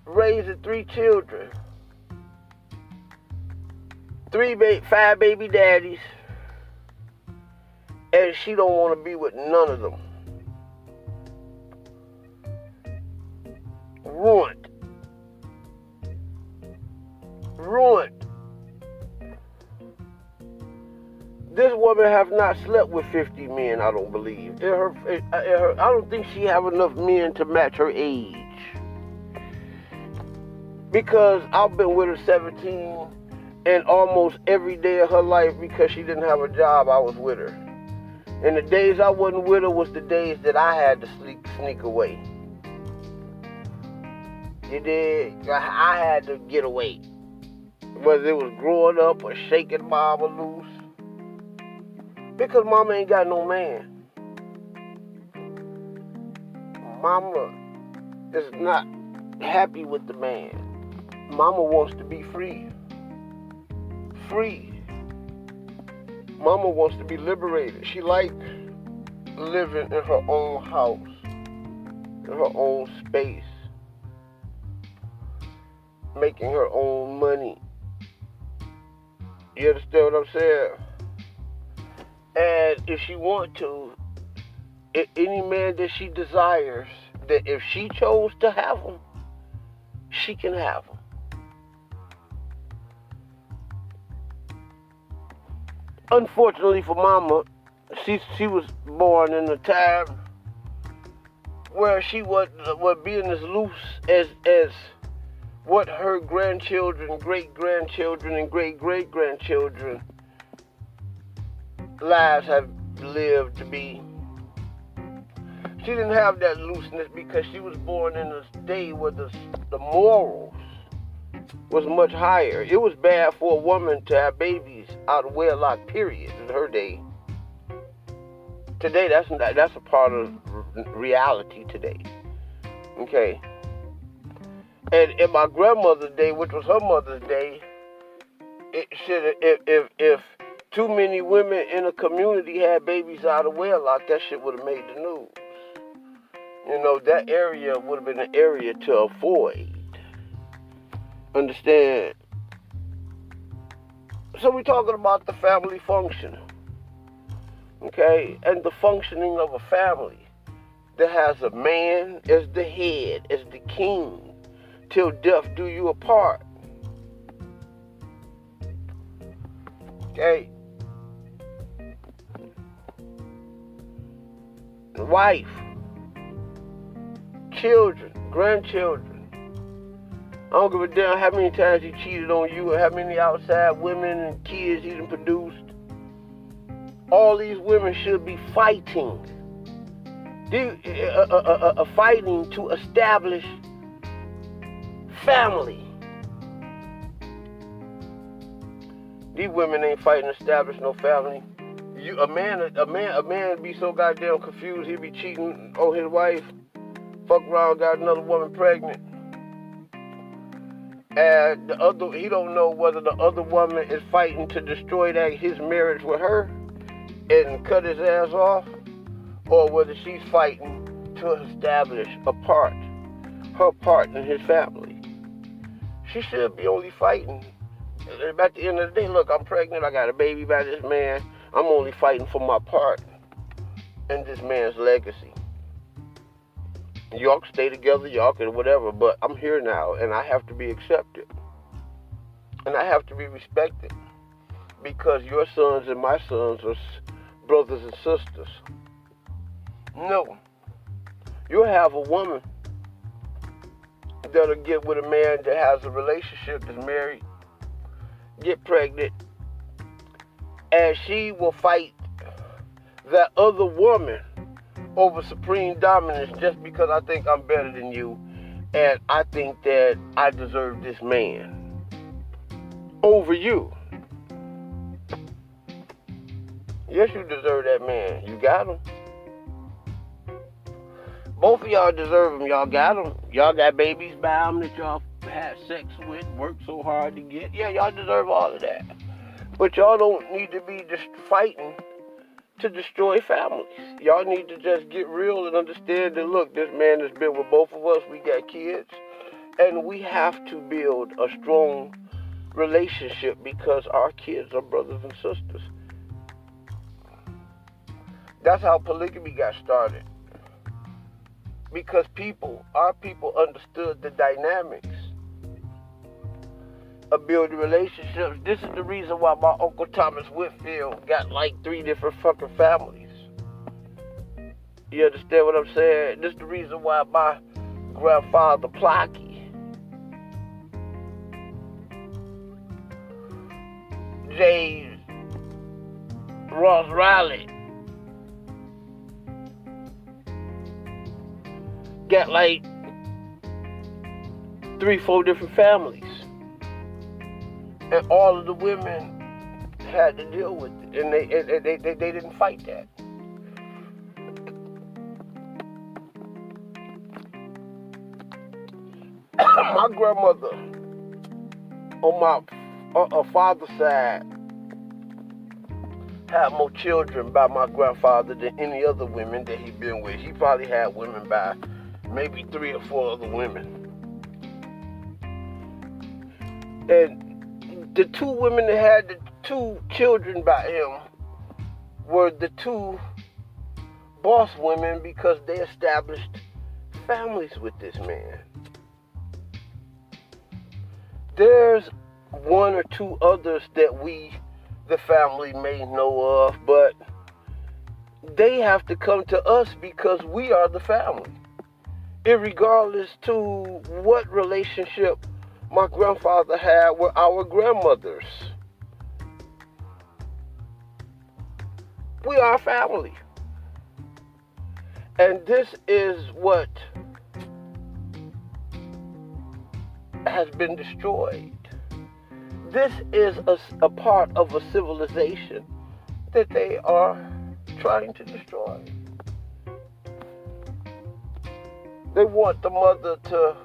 raising 3 children, 5 baby daddies, and she don't want to be with none of them. Ruined. This woman have not slept with 50 men, I don't believe. I don't think she have enough men to match her age. Because I've been with her 17, and almost every day of her life, because she didn't have a job, I was with her. And the days I wasn't with her was the days that I had to sneak away. You did? I had to get away. Whether it was growing up or shaking mama loose. Because mama ain't got no man. Mama is not happy with the man. Mama wants to be free. Free. Mama wants to be liberated. She likes living in her own house, in her own space, making her own money. You understand what I'm saying? And if she wants to, any man that she desires, that if she chose to have him, she can have him. Unfortunately for mama, she was born in a time where she was being as loose as what her grandchildren, great-grandchildren, and great-great-grandchildren lives have lived to be. She didn't have that looseness because she was born in a day where the morals was much higher. It was bad for a woman to have babies out of wedlock, period, in her day. Today, that's a part of reality today. Okay? And in my grandmother's day, which was her mother's day, if too many women in a community had babies out of wedlock, that shit would have made the news. You know, that area would have been an area to avoid. Understand? So we're talking about the family function. Okay? And the functioning of a family that has a man as the head, as the king, till death do you apart. Okay? Wife, children, grandchildren. I don't give a damn how many times he cheated on you or how many outside women and kids he done produced. All these women should be fighting. Fighting to establish family. These women ain't fighting to establish no family. A man be so goddamn confused, he be cheating on his wife, fuck around, got another woman pregnant. And he don't know whether the other woman is fighting to destroy his marriage with her and cut his ass off, or whether she's fighting to establish her part in his family. She should be only fighting. At the end of the day, look, I'm pregnant, I got a baby by this man. I'm only fighting for my part in this man's legacy. Y'all can stay together, y'all can whatever, but I'm here now, and I have to be accepted. And I have to be respected. Because your sons and my sons are brothers and sisters. No. You'll have a woman that'll get with a man that has a relationship, that's married, get pregnant, and she will fight that other woman over supreme dominance just because I think I'm better than you and I think that I deserve this man over you. Yes, you deserve that man. You got him. Both of y'all deserve him. Y'all got him. Y'all got babies by him that y'all had sex with, worked so hard to get. Yeah, y'all deserve all of that. But y'all don't need to be just fighting to destroy families. Y'all need to just get real and understand that, look, this man has been with both of us. We got kids. And we have to build a strong relationship because our kids are brothers and sisters. That's how polygamy got started. Because our people understood the dynamics of building relationships. This is the reason why my Uncle Thomas Whitfield got like 3 different fucking families. You understand what I'm saying? This is the reason why my grandfather Plocky, James Ross Riley, got like 3-4 different families. And all of the women had to deal with it. And they didn't fight that. My grandmother, on my father's side, had more children by my grandfather than any other women that he'd been with. He probably had women by maybe 3 or 4 other women. And the 2 women that had the 2 children by him were the 2 boss women because they established families with this man. There's 1 or 2 others that we, the family, may know of, but they have to come to us because we are the family. Irregardless to what relationship my grandfather had with our grandmothers. We are family. And this is what has been destroyed. This is a part of a civilization that they are trying to destroy. They want the mother to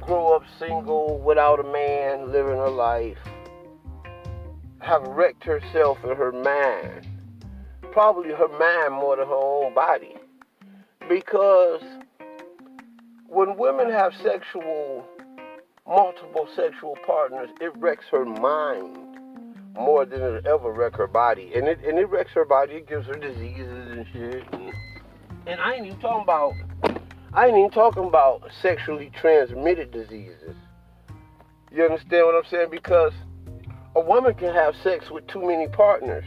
grow up single without a man, living her life, have wrecked herself in her mind, probably her mind more than her own body, because when women have multiple sexual partners, it wrecks her mind more than it'll ever wreck her body, and it wrecks her body. It gives her diseases and shit, and I ain't even talking about sexually transmitted diseases. You understand what I'm saying? Because a woman can have sex with too many partners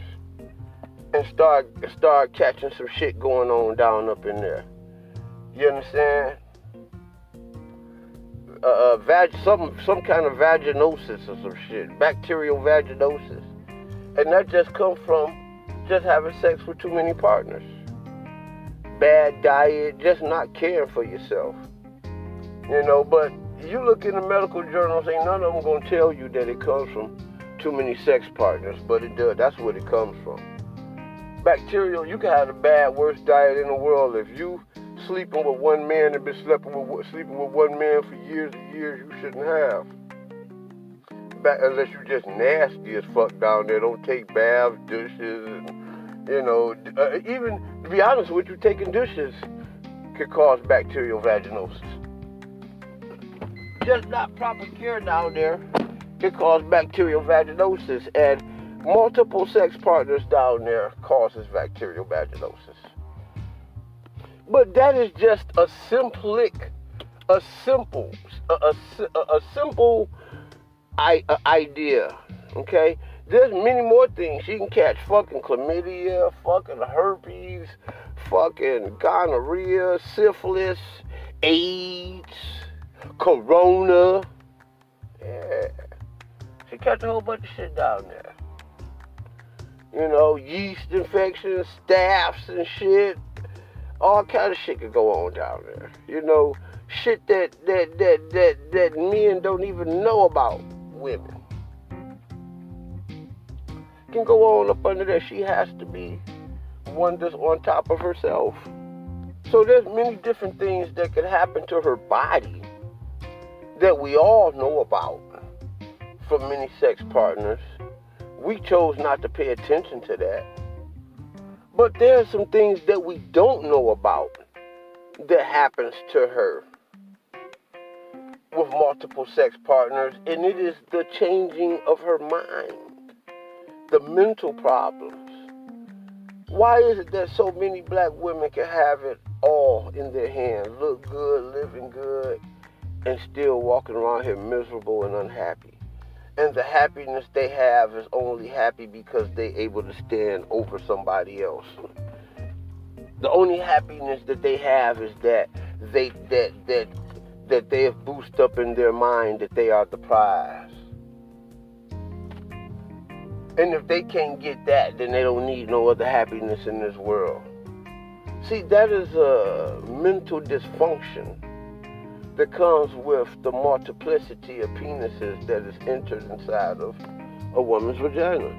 and start catching some shit going on down up in there. You understand? Some kind of vaginosis or some shit, bacterial vaginosis, and that just comes from just having sex with too many partners. Bad diet, just not caring for yourself. You know, but you look in the medical journals, ain't none of them gonna tell you that it comes from too many sex partners, but it does. That's what it comes from. Bacterial, you can have the worst diet in the world. If you sleeping with one man and been sleeping with one man for years and years, you shouldn't have. Unless you just nasty as fuck down there, don't take baths, dishes, and even to be honest with you, taking dishes could cause bacterial vaginosis. Just not proper care down there can cause bacterial vaginosis, and multiple sex partners down there causes bacterial vaginosis. But that is just a simple idea, okay? There's many more things. She can catch fucking chlamydia, fucking herpes, fucking gonorrhea, syphilis, AIDS, corona. Yeah. She catch a whole bunch of shit down there. You know, yeast infections, staphs and shit. All kind of shit could go on down there. You know, shit that men don't even know about women can go on up under there. She has to be one that's on top of herself. So there's many different things that could happen to her body that we all know about from many sex partners. We chose not to pay attention to that. But there are some things that we don't know about that happens to her with multiple sex partners, and it is the changing of her mind, the mental problems. Why is it that so many black women can have it all in their hands, look good, living good, and still walking around here miserable and unhappy? And the happiness they have is only happy because they're able to stand over somebody else. The only happiness that they have is that they have boosted up in their mind that they are the prize. And if they can't get that, then they don't need no other happiness in this world. See, that is a mental dysfunction that comes with the multiplicity of penises that is entered inside of a woman's vagina.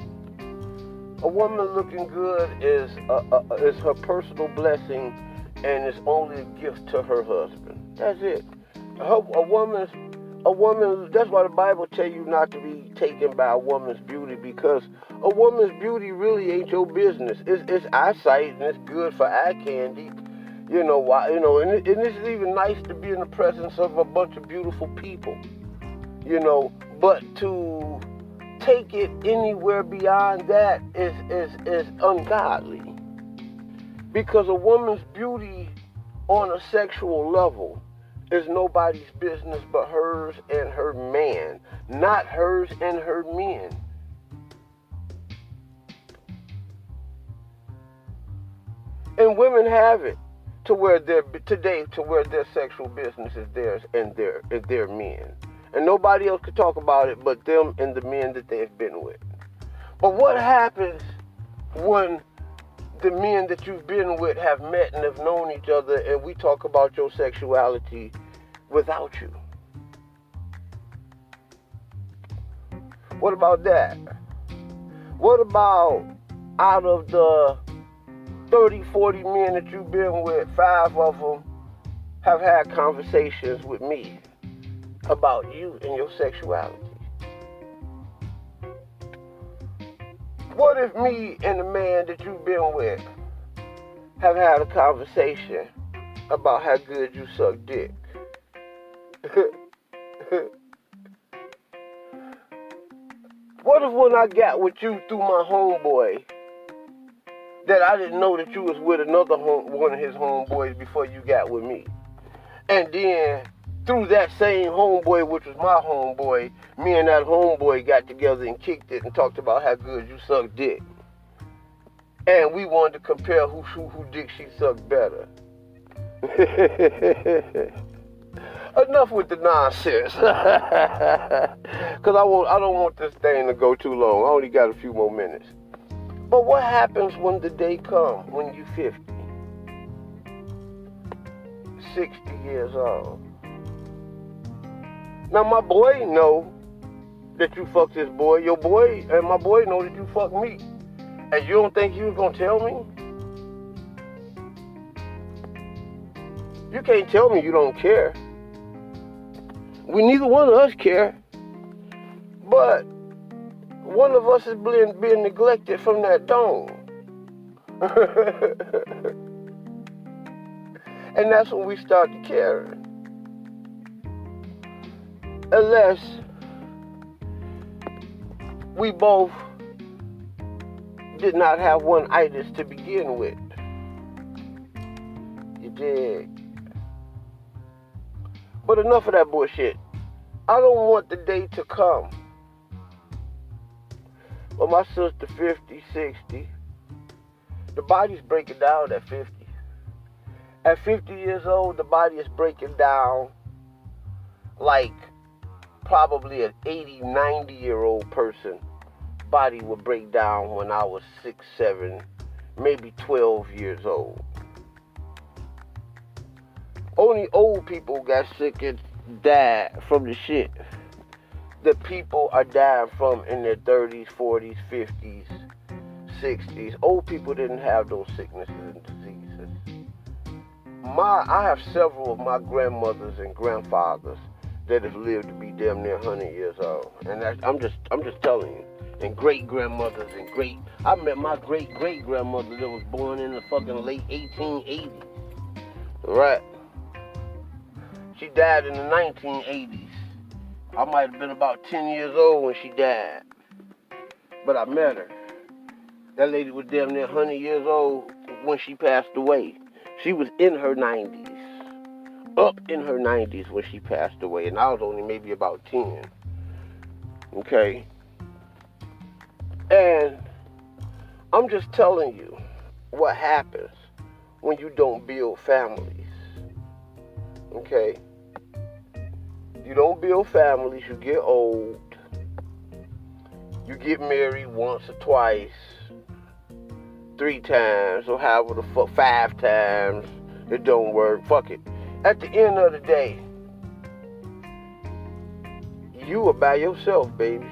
A woman looking good is her personal blessing, and it's only a gift to her husband. That's it. A woman. That's why the Bible tells you not to be taken by a woman's beauty, because a woman's beauty really ain't your business. It's eyesight, and it's good for eye candy. You know why? You know, and it's even nice to be in the presence of a bunch of beautiful people. You know, but to take it anywhere beyond that is ungodly. Because a woman's beauty on a sexual level is nobody's business but hers and her man, not hers and her men. And women have it to where their sexual business is theirs and their men. And nobody else could talk about it but them and the men that they've been with. But what happens when the men that you've been with have met and have known each other, and we talk about your sexuality without you? What about that? What about out of the 30, 40 men that you've been with, 5 of them have had conversations with me about you and your sexuality? What if me and the man that you've been with have had a conversation about how good you suck dick? What if when I got with you through my homeboy, that I didn't know that you was with another one of his homeboys before you got with me? And then through that same homeboy, which was my homeboy, me and that homeboy got together and kicked it and talked about how good you suck dick. And we wanted to compare who dick she sucked better. Enough with the nonsense. Because I don't want this thing to go too long. I only got a few more minutes. But what happens when the day comes when you're 50, 60 years old? Now my boy know that you fucked his boy. Your boy and my boy know that you fucked me. And you don't think he was gonna tell me? You can't tell me you don't care. Neither one of us care. But one of us is being neglected from that dome. And that's when we start to care. Unless we both did not have one itis to begin with. You dig? But enough of that bullshit. I don't want the day to come when my sister 50, 60, the body's breaking down at 50. At 50 years old, the body is breaking down like probably an 80, 90-year-old person body would break down when I was 6, 7, maybe 12 years old. Only old people got sick and died from the shit that people are dying from in their 30s, 40s, 50s, 60s. Old people didn't have those sicknesses and diseases. I have several of my grandmothers and grandfathers that have lived to be damn near 100 years old, and I'm just telling you. And great grandmothers and I met my great grandmother that was born in the fucking late 1880s. Right? She died in the 1980s. I might have been about 10 years old when she died, but I met her. That lady was damn near 100 years old when she passed away. She was in her 90s. Up in her 90s when she passed away, and I was only maybe about 10. Okay? And I'm just telling you what happens when you don't build families. Okay? You don't build families, you get old. You get married once or twice, 3 times, or however the fuck, 5 times. It don't work. Fuck it. At the end of the day, you are by yourself, baby.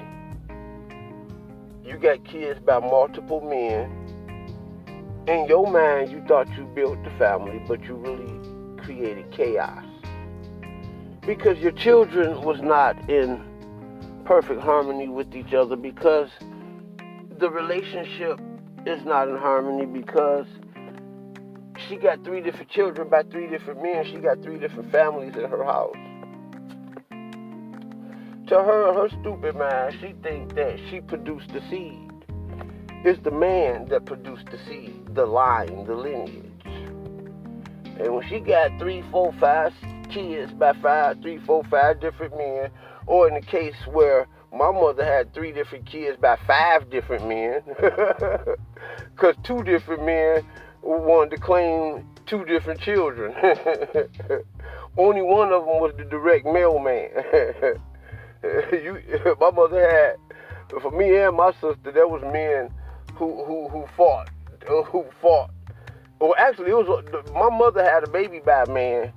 You got kids by multiple men. In your mind, you thought you built the family, but you really created chaos. Because your children was not in perfect harmony with each other, because the relationship is not in harmony, because she got 3 different children by 3 different men. She got 3 different families in her house. To her stupid mind, she thinks that she produced the seed. It's the man that produced the seed, the line, the lineage. And when she got 3, 4, 5 kids by 3, 4, 5 different men, or in the case where my mother had 3 different kids by 5 different men, because 2 different men wanted to claim 2 different children. Only one of them was the direct mailman. My mother had, for me and my sister, there was men who fought. Well, actually, it was my mother had a baby by a man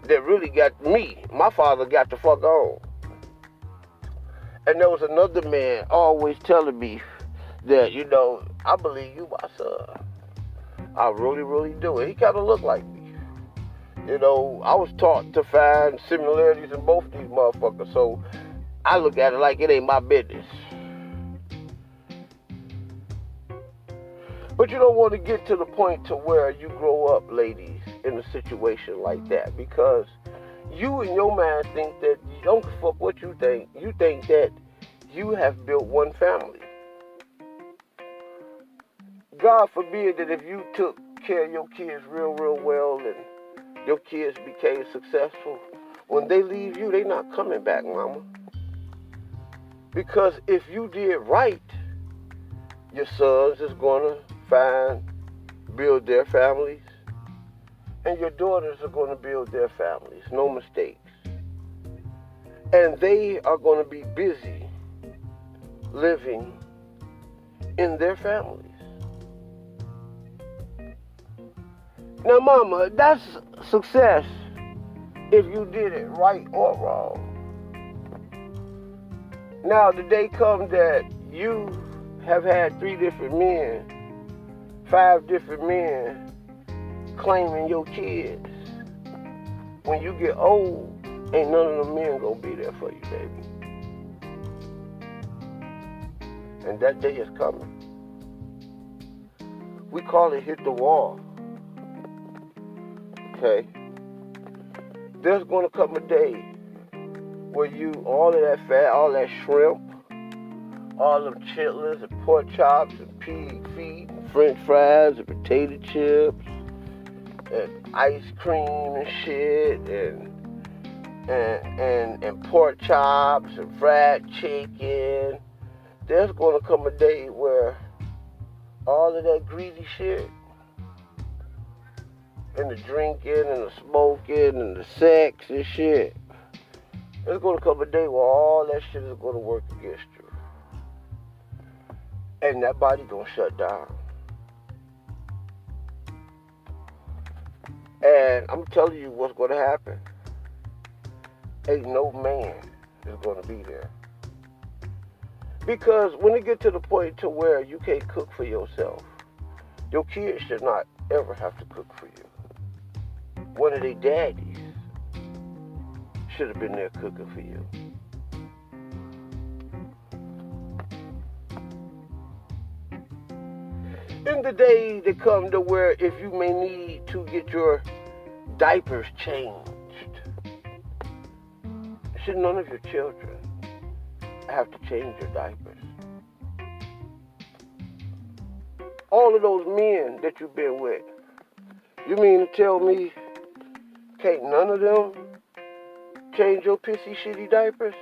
that really got me. My father got the fuck on. And there was another man always telling me that, I believe you, my son. I really, really do. And he kind of looked like me. I was taught to find similarities in both these motherfuckers. So I look at it like it ain't my business. But you don't want to get to the point to where you grow up, ladies, in a situation like that. Because you in your mind think that you don't fuck what you think. You think that you have built one family. God forbid that if you took care of your kids real, real well and your kids became successful, when they leave you, they not coming back, mama. Because if you did right, your sons is going to build their families, and your daughters are going to build their families, no mistakes. And they are going to be busy living in their families. Now, mama, that's success if you did it right or wrong. Now, the day comes that you have had 3 different men, 5 different men claiming your kids. When you get old, ain't none of them men gonna be there for you, baby. And that day is coming. We call it hit the wall. Okay? There's gonna come a day where all of that fat, all that shrimp, all them chitlins and pork chops and pig feet and french fries and potato chips and ice cream and shit and pork chops and fried chicken. There's gonna come a day where all of that greedy shit and the drinking and the smoking and the sex and shit, there's gonna come a day where all that shit is gonna work against you. and that body gonna shut down. And I'm telling you what's gonna happen. Ain't no man is gonna be there. Because when it get to the point to where you can't cook for yourself, your kids should not ever have to cook for you. One of their daddies should have been there cooking for you. In the day that come to where if you may need to get your diapers changed, should none of your children have to change your diapers? All of those men that you've been with, you mean to tell me can't none of them change your pissy shitty diapers?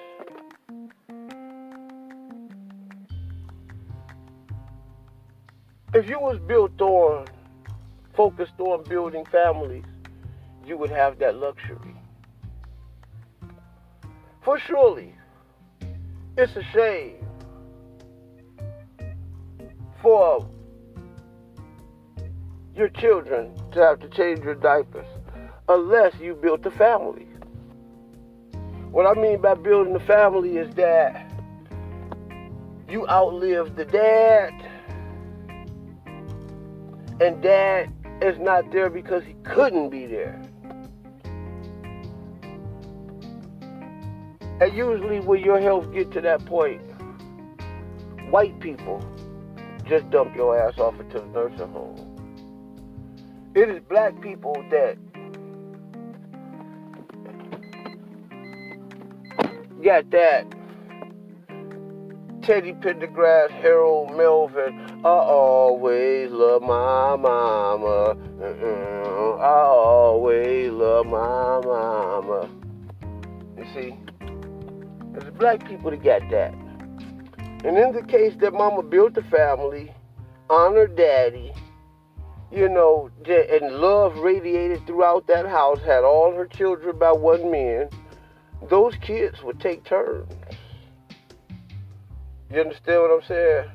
If you was focused on building families, you would have that luxury. For surely, it's a shame for your children to have to change your diapers unless you built a family. What I mean by building a family is that you outlive the dad, and dad is not there because he couldn't be there. And usually when your health get to that point, white people just dump your ass off into the nursing home. It is black people that got that Teddy Pendergrass, Harold Melvin, I always love my mama. I always love my mama. You see, it's black people that got that. And in the case that mama built a family, honored daddy, you know, and love radiated throughout that house, had all her children by one man, those kids would take turns. You understand what I'm saying?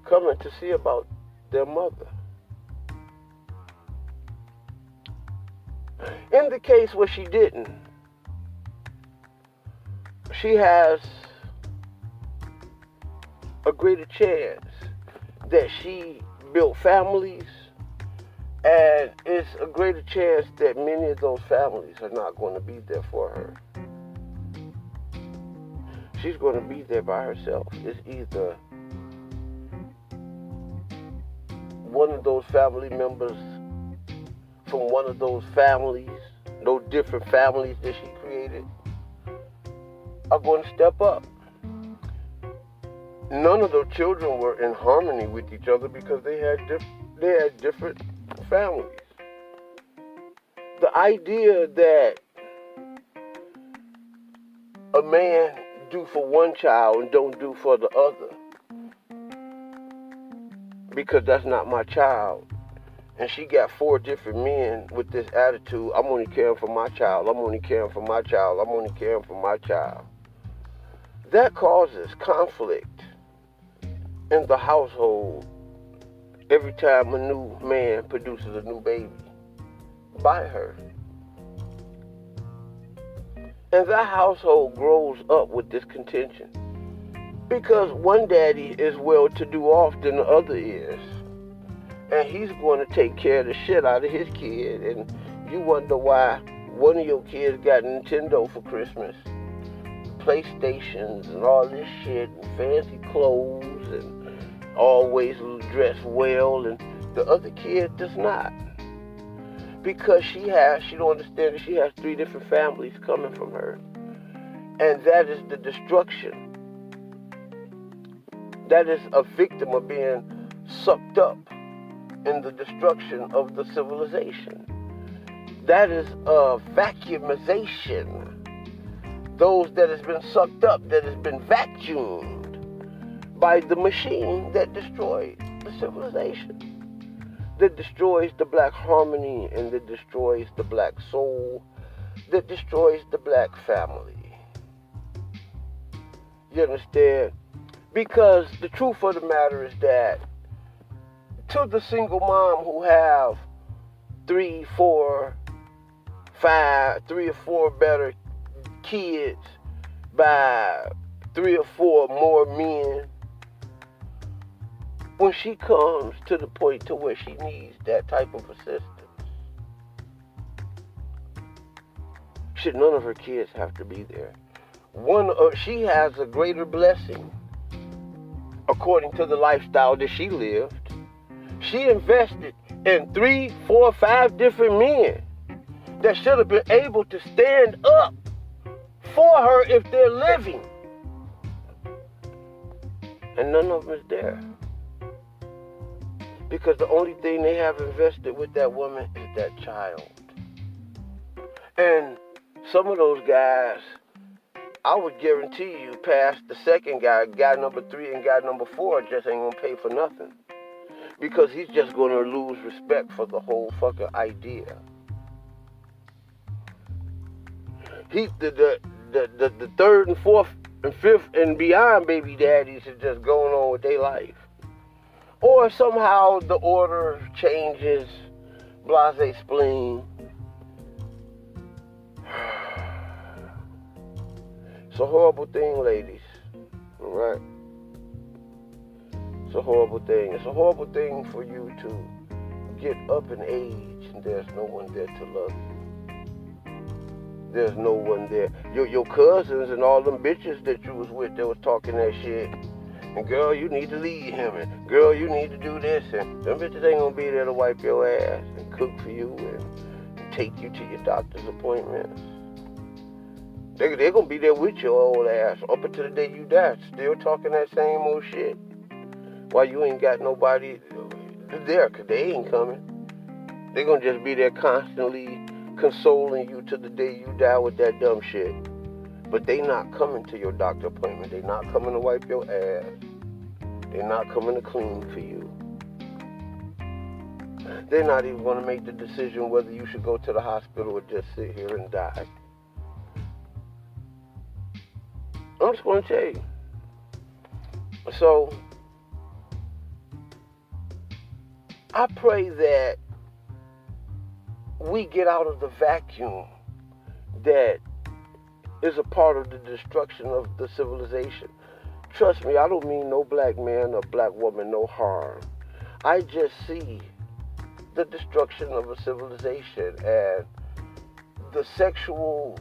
Coming to see about their mother. In the case where she didn't, she has a greater chance that she built families, and it's a greater chance that many of those families are not going to be there for her. She's going to be there by herself. It's either one of those family members from one of those families, those different families that she created, are going to step up. None of those children were in harmony with each other because they had different families. The idea that a man do for one child and don't do for the other because that's not my child, and she got 4 different men with this attitude, I'm only caring for my child, I'm only caring for my child, I'm only caring for my child, that causes conflict in the household every time a new man produces a new baby by her. And that household grows up with this contention. Because one daddy is well-to-do off than the other is. And he's going to take care of the shit out of his kid. And you wonder why one of your kids got Nintendo for Christmas, PlayStations and all this shit, and fancy clothes, and always dressed well, and the other kid does not. Because she don't understand that she has 3 different families coming from her. And that is the destruction. That is a victim of being sucked up in the destruction of the civilization. That is a vacuumization. Those that has been sucked up, that has been vacuumed by the machine that destroyed the civilization. That destroys the black harmony, and that destroys the black soul, that destroys the black family. You understand? Because the truth of the matter is that to the single mom who have 3, 4, 5, 3 or 4 better kids by 3 or 4 more men, when she comes to the point to where she needs that type of assistance, should none of her kids have to be there? She has a greater blessing according to the lifestyle that she lived. She invested in 3, 4, 5 different men that should have been able to stand up for her if they're living. And none of them is there. Because the only thing they have invested with that woman is that child. And some of those guys, I would guarantee you, past the second guy number 3 and guy number 4 just ain't gonna pay for nothing. Because he's just gonna lose respect for the whole fucking idea. The 3rd and 4th and 5th and beyond baby daddies are just going on with their life. Or somehow the order changes, blase spleen. It's a horrible thing, ladies. Alright? It's a horrible thing. It's a horrible thing for you to get up in age and there's no one there to love you. There's no one there. Your cousins and all them bitches that you was with, they was talking that shit. And girl, you need to leave him. And girl, you need to do this. And them bitches ain't gonna be there to wipe your ass and cook for you and take you to your doctor's appointments. They're gonna be there with your old ass up until the day you die, still talking that same old shit. While you ain't got nobody there, because they ain't coming. They're gonna just be there constantly consoling you to the day you die with that dumb shit. But they not coming to your doctor appointment. They not coming to wipe your ass. They're not coming to clean for you. They're not even gonna make the decision whether you should go to the hospital or just sit here and die. I'm just gonna tell you. So, I pray that we get out of the vacuum that is a part of the destruction of the civilization. Trust me, I don't mean no black man or black woman no harm. I just see the destruction of a civilization and the sexual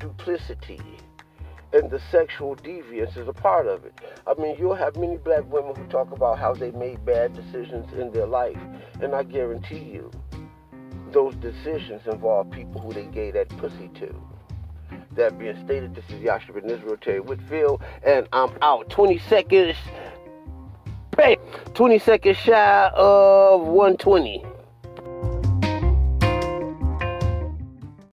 duplicity and the sexual deviance is a part of it. I mean, you'll have many black women who talk about how they made bad decisions in their life, and I guarantee you, those decisions involve people who they gave that pussy to. That being stated, this is Yasha Ben Israel Terry Whitfield, and I'm out. 20 seconds, bam, 20 seconds shy of 120.